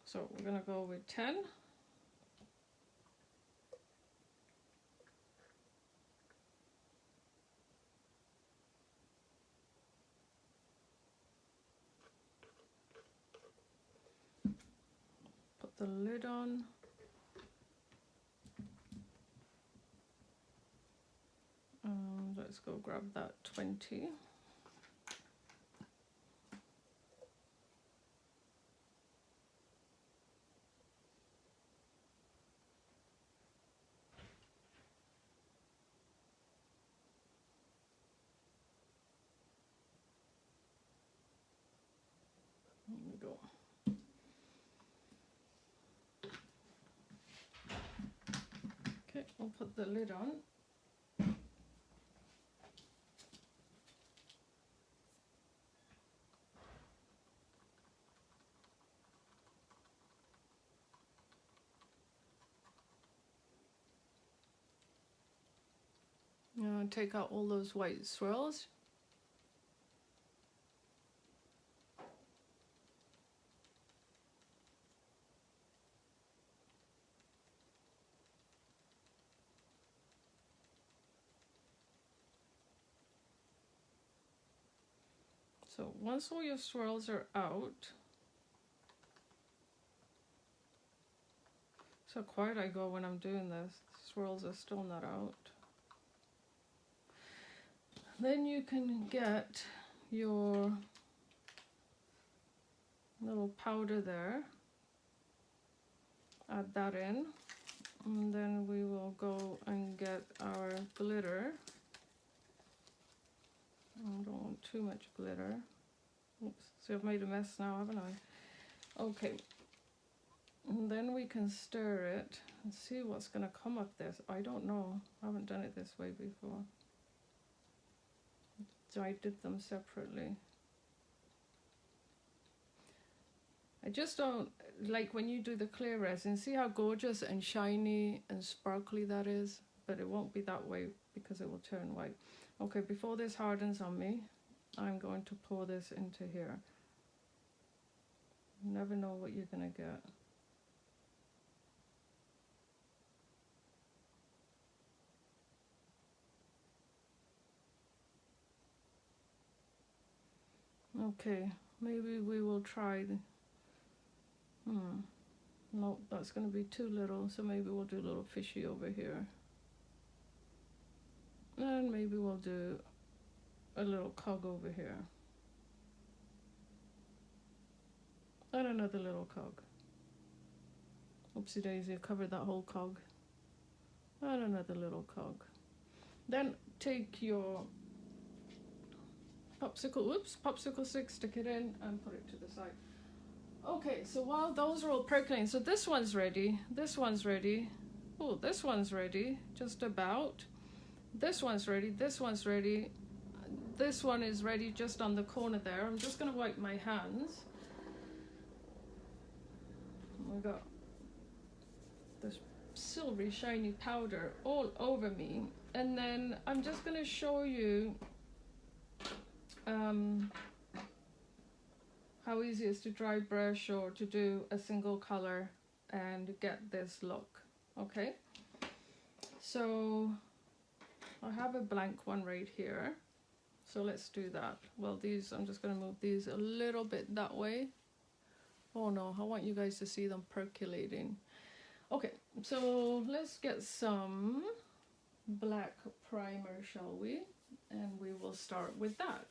[SPEAKER 1] So we're gonna go with 10. the lid on. Let's go grab that 20. There we go. Okay, I'll put the lid on. Take out all those white swirls. So once all your swirls are out, so quiet I go when I'm doing this, the swirls are still not out. Then you can get your little powder there, add that in, and then we will go and get our glitter. I don't want too much glitter. Oops, see, I've made a mess now, haven't I? Okay, and then we can stir it and see what's going to come of this. I don't know, I haven't done it this way before. So I did them separately. I just don't like when you do the clear resin, see how gorgeous and shiny and sparkly that is, but it won't be that way because it will turn white. Okay, before this hardens on me, I'm going to pour this into here. You never know what you're gonna get. Okay, maybe we will try the, no, that's going to be too little, so maybe we'll do a little fishy over here. And maybe we'll do a little cog over here. And another little cog. Oopsie daisy, I covered that whole cog. And another little cog. Then take your popsicle stick, stick it in and put it to the side. Okay, so while those are all percolating, so this one's ready, this one's ready, oh, this one's ready, just about. This one's ready, this one's ready, this one is ready just on the corner there. I'm just going to wipe my hands. I got this silvery shiny powder all over me, and then I'm just going to show you how easy it is to dry brush or to do a single color and get this look. Okay, so I have a blank one right here, so let's do that. Well, these, I'm just going to move these a little bit that way. Oh no, I want you guys to see them percolating. Okay, so let's get some black primer, shall we? And we will start with that.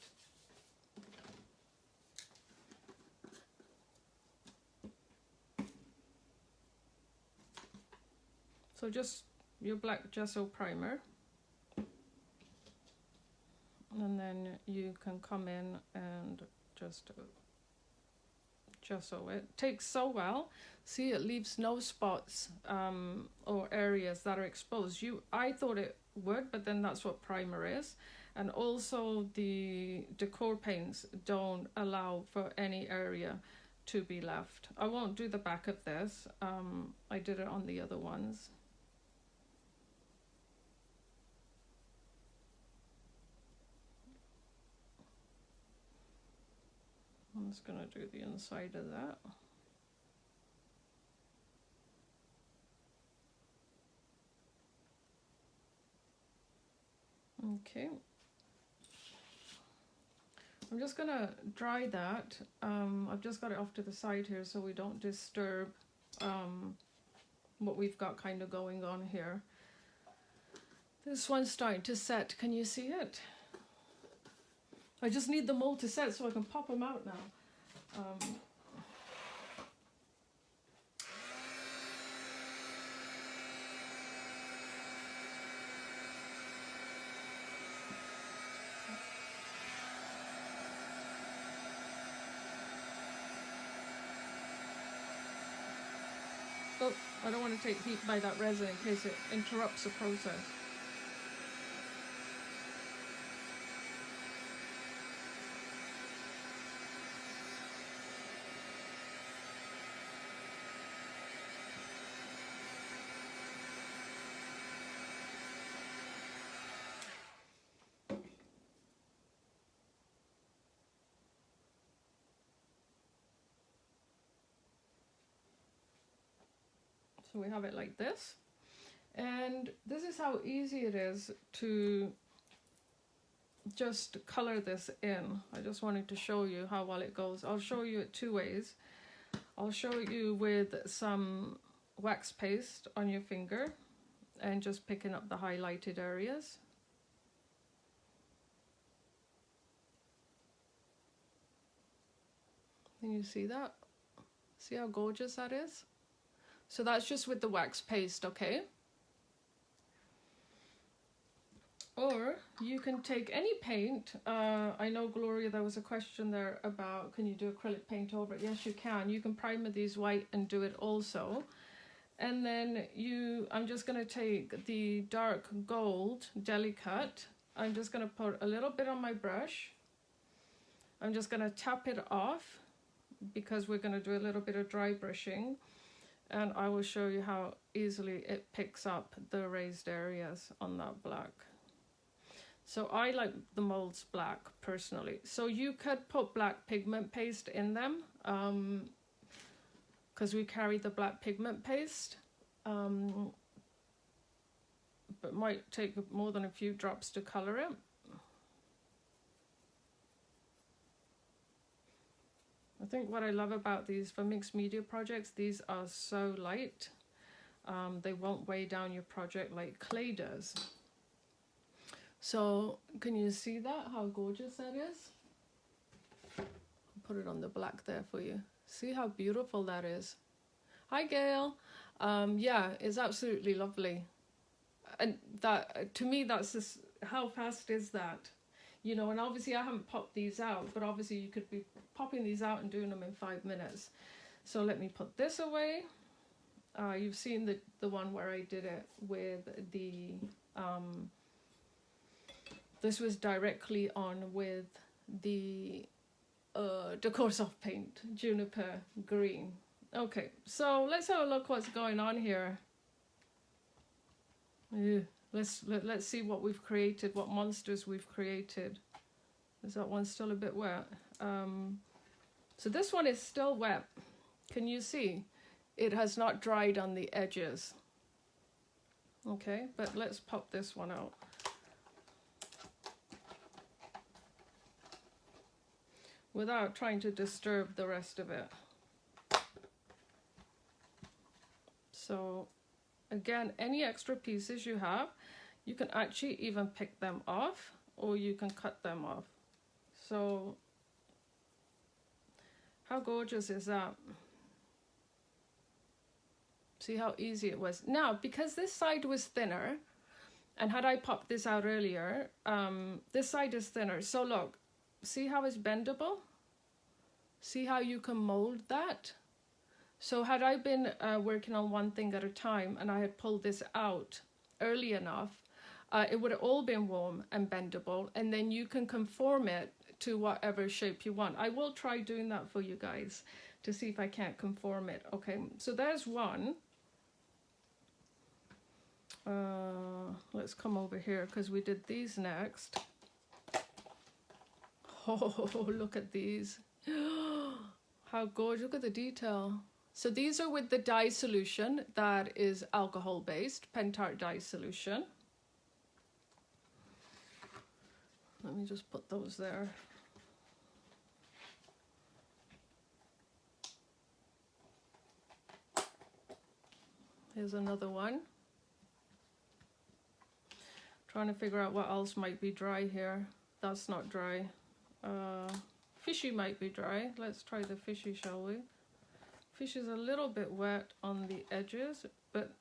[SPEAKER 1] So just your black gesso primer, and then you can come in and just gesso it. Takes so well. See, it leaves no spots or areas that are exposed. I thought it would, but then that's what primer is. And also the decor paints don't allow for any area to be left. I won't do the back of this. I did it on the other ones. I'm just going to do the inside of that. Okay. I'm just going to dry that. I've just got it off to the side here so we don't disturb what we've got kind of going on here. This one's starting to set. Can you see it? I just need the mold to set so I can pop them out now. Oh, I don't want to take heat by that resin in case it interrupts the process. So we have it like this, and this is how easy it is to just color this in. I just wanted to show you how well it goes. I'll show you it two ways. I'll show you with some wax paste on your finger and just picking up the highlighted areas. Can you see that? See how gorgeous that is? So that's just with the wax paste, okay? Or you can take any paint. I know, Gloria, there was a question there about, can you do acrylic paint over it? Yes, you can. You can primer these white and do it also. And then I'm just going to take the dark gold Delicate. I'm just going to put a little bit on my brush. I'm just going to tap it off because we're going to do a little bit of dry brushing. And I will show you how easily it picks up the raised areas on that black. So I like the molds black personally. So you could put black pigment paste in them because we carry the black pigment paste. But might take more than a few drops to color it. I think what I love about these for mixed media projects, these are so light. They won't weigh down your project like clay does. So can you see that, how gorgeous that is? I'll put it on the black there for you. See how beautiful that is. Hi, Gail. Yeah, it's absolutely lovely. And that, to me, that's just, how fast is that? You know, and obviously I haven't popped these out, but obviously you could be popping these out and doing them in 5 minutes. So let me put this away. You've seen the one where I did it with the, this was directly on with the Decor Soft Paint, Juniper Green. Okay, so let's have a look what's going on here. Let's see what we've created, what monsters we've created. Is that one still a bit wet? So this one is still wet. Can you see? It has not dried on the edges. Okay, but let's pop this one out. Without trying to disturb the rest of it. So again, any extra pieces you have, you can actually even pick them off or you can cut them off. So how gorgeous is that? See how easy it was. Now, because this side was thinner, and had I popped this out earlier, this side is thinner. So look, see how it's bendable? See how you can mold that? So had I been working on one thing at a time and I had pulled this out early enough, it would have all been warm and bendable, and then you can conform it to whatever shape you want. I will try doing that for you guys to see if I can't conform it. Okay, so there's one. Let's come over here because we did these next. Oh, look at these. How gorgeous, look at the detail. So these are with the dye solution that is alcohol based, Pentart Dye Solution. Let me just put those there. Here's another one. Trying to figure out what else might be dry here. That's not dry. Fishy might be dry. Let's try the fishy, shall we? Fish is a little bit wet on the edges, but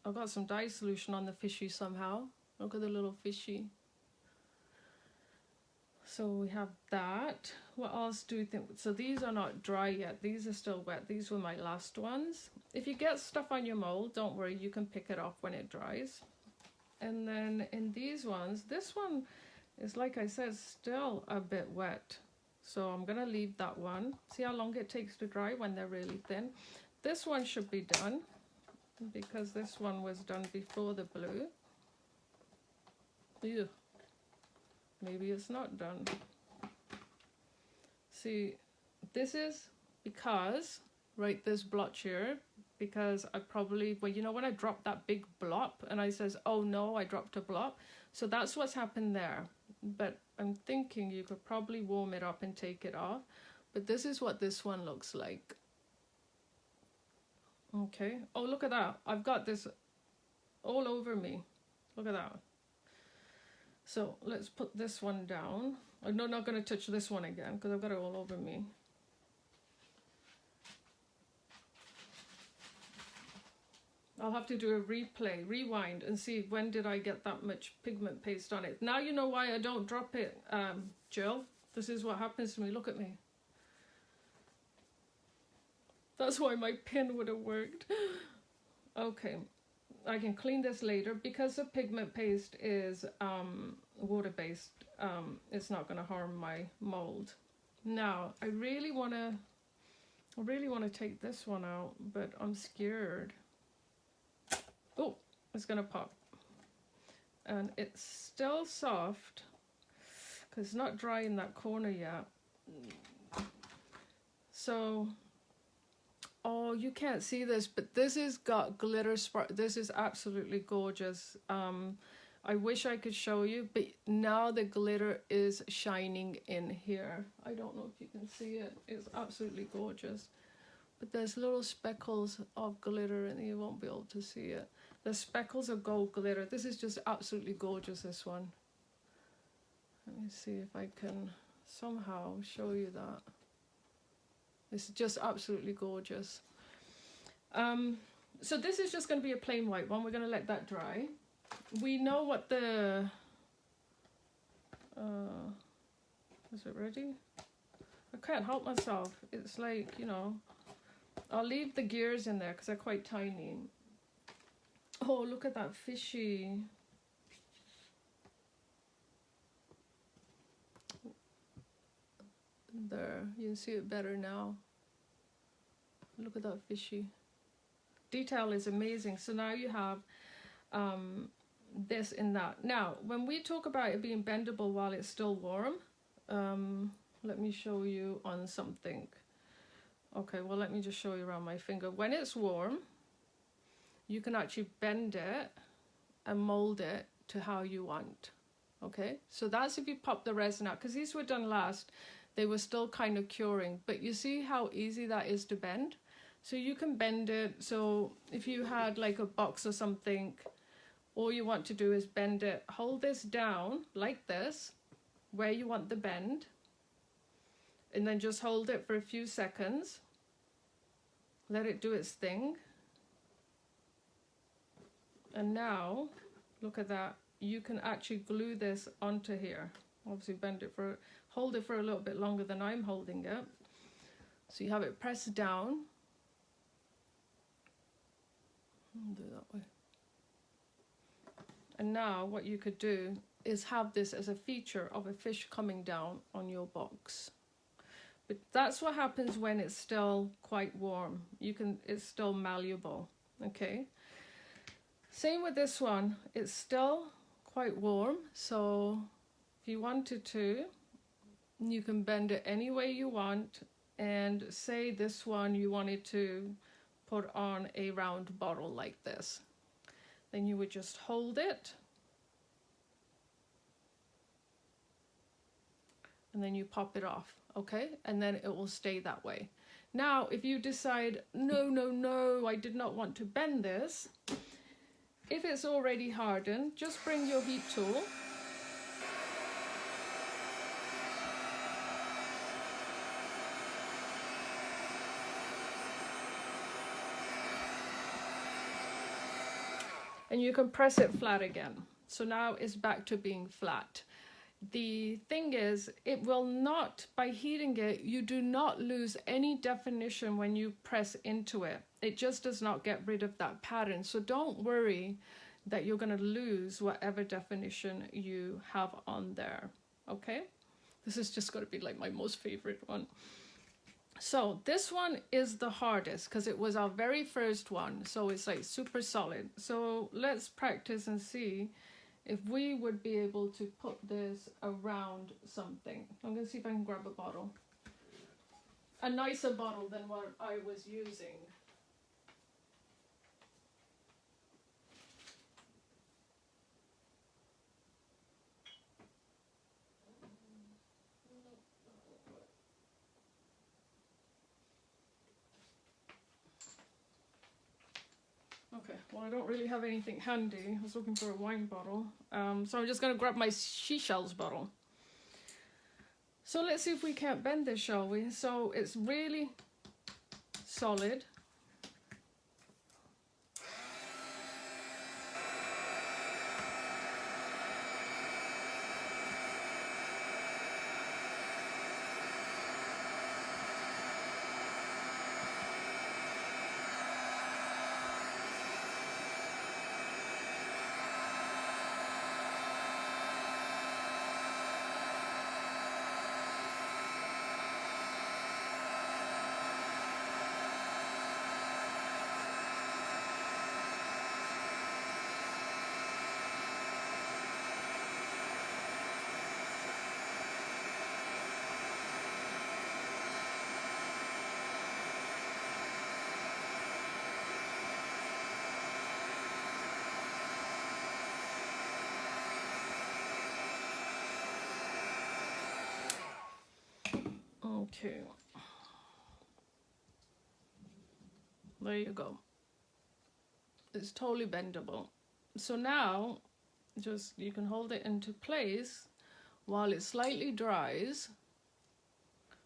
[SPEAKER 1] I've got some dye solution on the fishy somehow. Look at the little fishy. So we have that. What else do we think? So these are not dry yet. These are still wet. These were my last ones. If you get stuff on your mold, don't worry, you can pick it off when it dries. And then in these ones, this one is, like I said, still a bit wet. So I'm gonna leave that one. See how long it takes to dry when they're really thin. This one should be done because this one was done before the blue. Ew. Maybe it's not done. See, this is because, right, this blotch here, because I probably, well, you know when I dropped that big blop and I says, oh no, I dropped a blop. So that's what's happened there. But I'm thinking you could probably warm it up and take it off. But this is what this one looks like. Okay. Oh, look at that. I've got this all over me. Look at that. So let's put this one down. I'm not going to touch this one again because I've got it all over me. I'll have to do a rewind and see when did I get that much pigment paste on it. Now you know why I don't drop it, Jill. This is what happens to me. Look at me. That's why my pin would have worked. Okay, I can clean this later. Because the pigment paste is water-based, it's not going to harm my mold. Now, I really want to take this one out, but I'm scared. Oh, it's gonna pop. And it's still soft because it's not dry in that corner yet. So, oh, you can't see this, but this has got glitter spark. This is absolutely gorgeous. I wish I could show you, but now the glitter is shining in here. I don't know if you can see it. It's absolutely gorgeous. But there's little speckles of glitter and you won't be able to see it. The speckles of gold glitter. This is just absolutely gorgeous, this one. Let me see if I can somehow show you that. It's just absolutely gorgeous. So this is just going to be a plain white one. We're going to let that dry. We know what the... is it ready? I can't help myself. It's like, you know... I'll leave the gears in there because they're quite tiny. Oh, look at that fishy. There, you can see it better now. Look at that fishy. Detail is amazing. So now you have this and that. Now, when we talk about it being bendable while it's still warm, let me show you on something. Okay, well, let me just show you around my finger. When it's warm, you can actually bend it and mold it to how you want. Okay, so that's if you pop the resin out, because these were done last. They were still kind of curing, but you see how easy that is to bend? So you can bend it. So if you had like a box or something, all you want to do is bend it, hold this down like this, where you want the bend, and then just hold it for a few seconds. Let it do its thing. And now, look at that. You can actually glue this onto here. Obviously hold it for a little bit longer than I'm holding it. So you have it pressed down. I'll do it that way. And now what you could do is have this as a feature of a fish coming down on your box. But that's what happens when it's still quite warm. It's still malleable, okay? Same with this one. It's still quite warm, so if you wanted to, you can bend it any way you want. And say this one you wanted to put on a round bottle like this. Then you would just hold it. And then you pop it off, okay? And then it will stay that way. Now, if you decide, no, I did not want to bend this, if it's already hardened, just bring your heat tool and you can press it flat again. So now it's back to being flat. The thing is, it will not, by heating it, you do not lose any definition when you press into it. It just does not get rid of that pattern. So don't worry that you're going to lose whatever definition you have on there. Okay? This is just going to be like my most favorite one. So this one is the hardest because it was our very first one. So it's like super solid. So let's practice and see if we would be able to put this around something. I'm going to see if I can grab a bottle. A nicer bottle than what I was using. Okay, well I don't really have anything handy. I was looking for a wine bottle. So I'm just going to grab my seashells bottle. So let's see if we can't bend this, shall we? So it's really solid. Okay, there you go. It's totally bendable. So now, just you can hold it into place while it slightly dries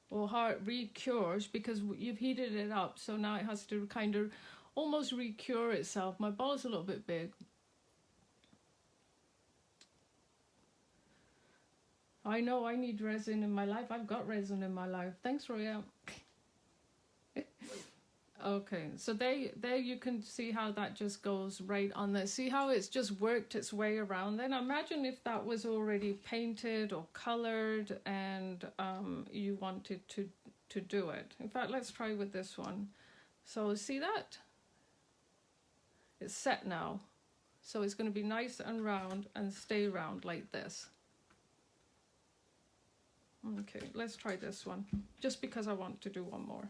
[SPEAKER 1] or re-cures because you've heated it up. So now it has to kind of almost re-cure itself. My ball's a little bit big. I know I need resin in my life. I've got resin in my life. Thanks, Roya. Okay, so there you can see how that just goes right on there. See how it's just worked its way around. Then imagine if that was already painted or colored and you wanted to do it. In fact, let's try with this one. So see that? It's set now. So it's going to be nice and round and stay round like this. Okay, let's try this one, just because I want to do one more.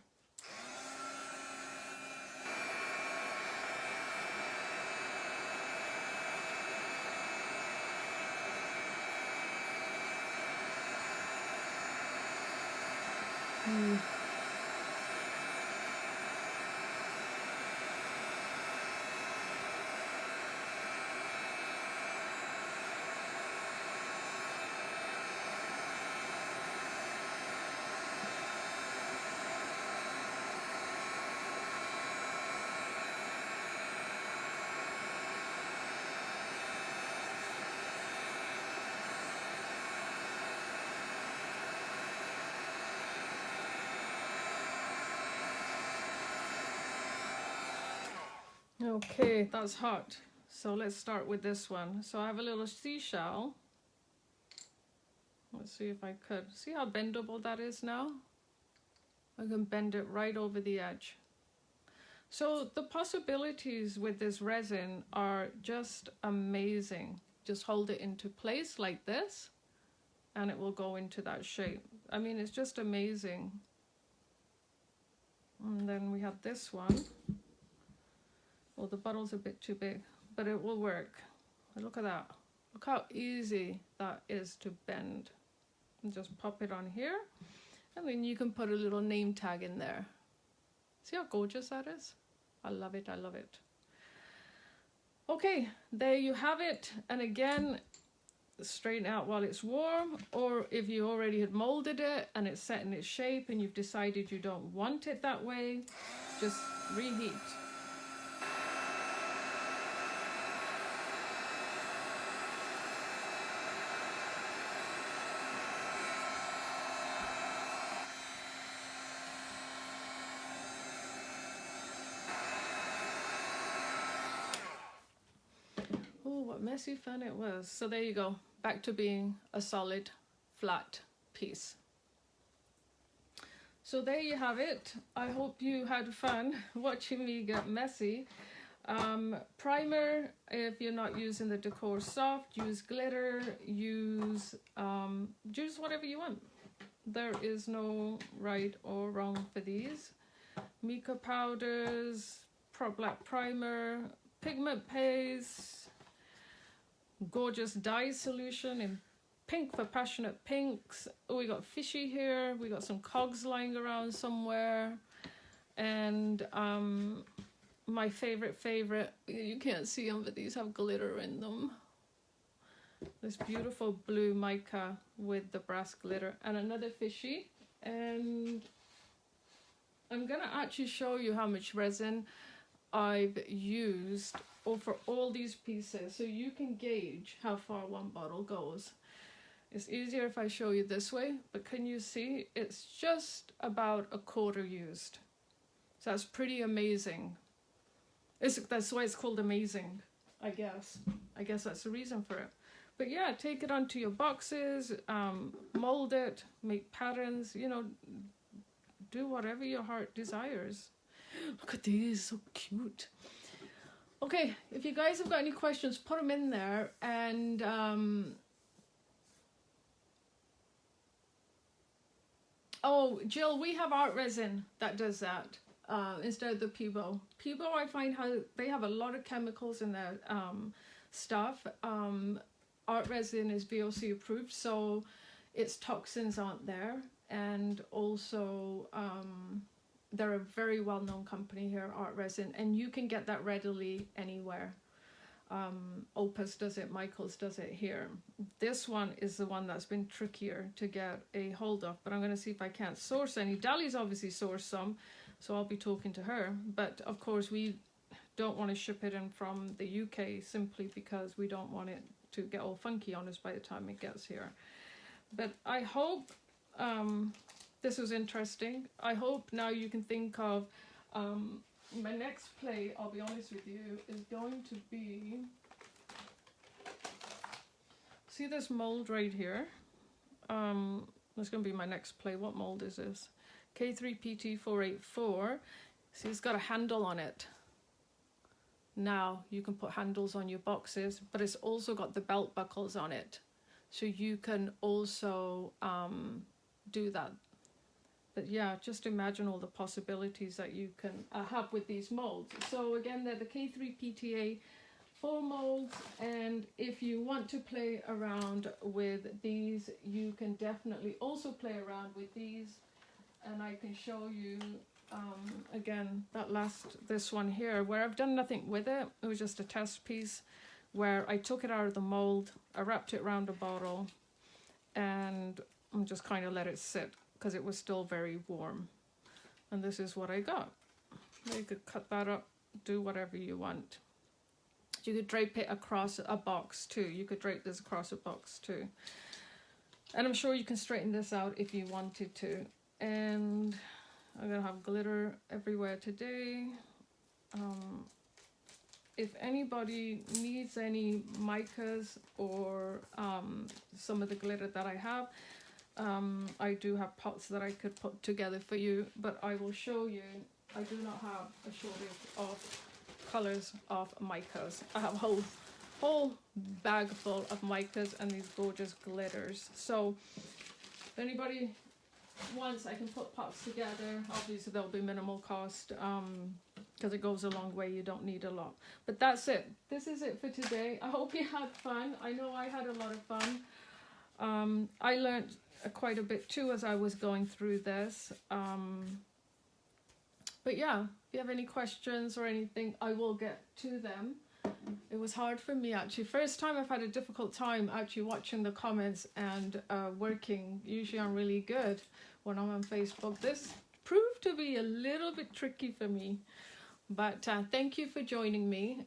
[SPEAKER 1] Okay, that's hot. So let's start with this one. So I have a little seashell. Let's see if I could. See how bendable that is now? I can bend it right over the edge. So the possibilities with this resin are just amazing. Just hold it into place like this and it will go into that shape. I mean, it's just amazing. And then we have this one. Well, the bottle's a bit too big, but it will work. Look at that. Look how easy that is to bend. And just pop it on here. And then you can put a little name tag in there. See how gorgeous that is? I love it, I love it. Okay, there you have it. And again, straighten out while it's warm, or if you already had molded it and it's set in its shape and you've decided you don't want it that way, just reheat. Oh, what messy fun it was. So there you go, back to being a solid, flat piece. So there you have it. I hope you had fun watching me get messy. Primer, if you're not using the Decor Soft, use glitter, use whatever you want. There is no right or wrong for these. Mica powders, Pro Black primer, pigment paste, gorgeous dye solution in pink for passionate pinks. Oh, we got fishy here. We got some cogs lying around somewhere. And my favorite, you can't see them, but these have glitter in them. This beautiful blue mica with the brass glitter, and another fishy. And I'm gonna actually show you how much resin I've used for all these pieces, so you can gauge how far one bottle goes. It's easier if I show you this way, but can you see it's just about a quarter used. So that's pretty amazing. That's why it's called amazing, I guess. I guess that's the reason for it. But yeah, take it onto your boxes, mold it, make patterns, you know, do whatever your heart desires. Look at these, so cute. Okay, if you guys have got any questions, put them in there. And oh, Jill, we have art resin that does that instead of the Peebo. Peebo, I find how they have a lot of chemicals in their stuff. Art resin is VOC approved, so its toxins aren't there. And also, they're a very well-known company here, Art Resin, and you can get that readily anywhere. Opus does it, Michaels does it here. This one is the one that's been trickier to get a hold of, but I'm going to see if I can't source any. Dali's obviously sourced some, so I'll be talking to her. But of course, we don't want to ship it in from the UK simply because we don't want it to get all funky on us by the time it gets here. But I hope this was interesting. I hope now you can think of my next play, I'll be honest with you, is going to be, see this mold right here? That's going to be my next play. What mold is this? K3PT484. See, it's got a handle on it. Now you can put handles on your boxes, but it's also got the belt buckles on it. So you can also do that. But yeah, just imagine all the possibilities that you can have with these molds. So again, they're the K3PTA 4 molds, and if you want to play around with these, you can definitely also play around with these. And I can show you again this one here, where I've done nothing with it. It was just a test piece where I took it out of the mold, I wrapped it around a bottle, and I'm just kind of let it sit because it was still very warm. And this is what I got. You could cut that up, do whatever you want. You could drape it across a box too. You could drape this across a box too. And I'm sure you can straighten this out if you wanted to. And I'm gonna have glitter everywhere today. If anybody needs any micas or some of the glitter that I have, I do have pots that I could put together for you, but I will show you. I do not have a shortage of colors of micas. I have a whole bag full of micas and these gorgeous glitters. So if anybody wants, I can put pots together. Obviously they'll be minimal cost because it goes a long way. You don't need a lot. But that's it. This is it for today. I hope you had fun. I know I had a lot of fun. I learned quite a bit too as I was going through this. But yeah, if you have any questions or anything, I will get to them. It was hard for me actually. First time I've had a difficult time actually watching the comments and working. Usually I'm really good when I'm on Facebook. This proved to be a little bit tricky for me. But thank you for joining me.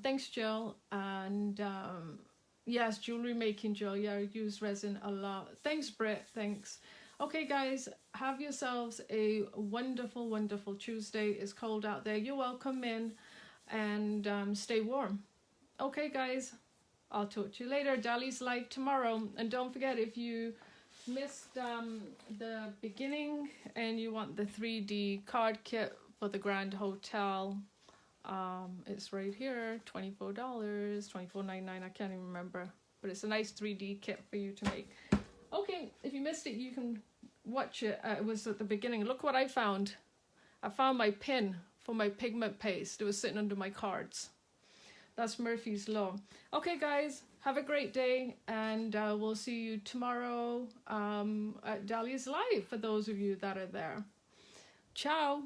[SPEAKER 1] Thanks, Jill. And yes, jewelry making, Jill. Yeah, I use resin a lot. Thanks, Britt. Thanks. Okay, guys, have yourselves a wonderful, wonderful Tuesday. It's cold out there. You're welcome in, and stay warm. Okay, guys, I'll talk to you later. Dali's live tomorrow. And don't forget, if you missed the beginning and you want the 3D card kit for the Grand Hotel, it's right here, $24, $24.99. I can't even remember, but it's a nice 3D kit for you to make. Okay, if you missed it, you can watch it. It was at the beginning. Look what I found. I found my pin for my pigment paste. It was sitting under my cards. That's Murphy's Law. Okay, guys, have a great day, and we'll see you tomorrow at Dali's Live for those of you that are there. Ciao.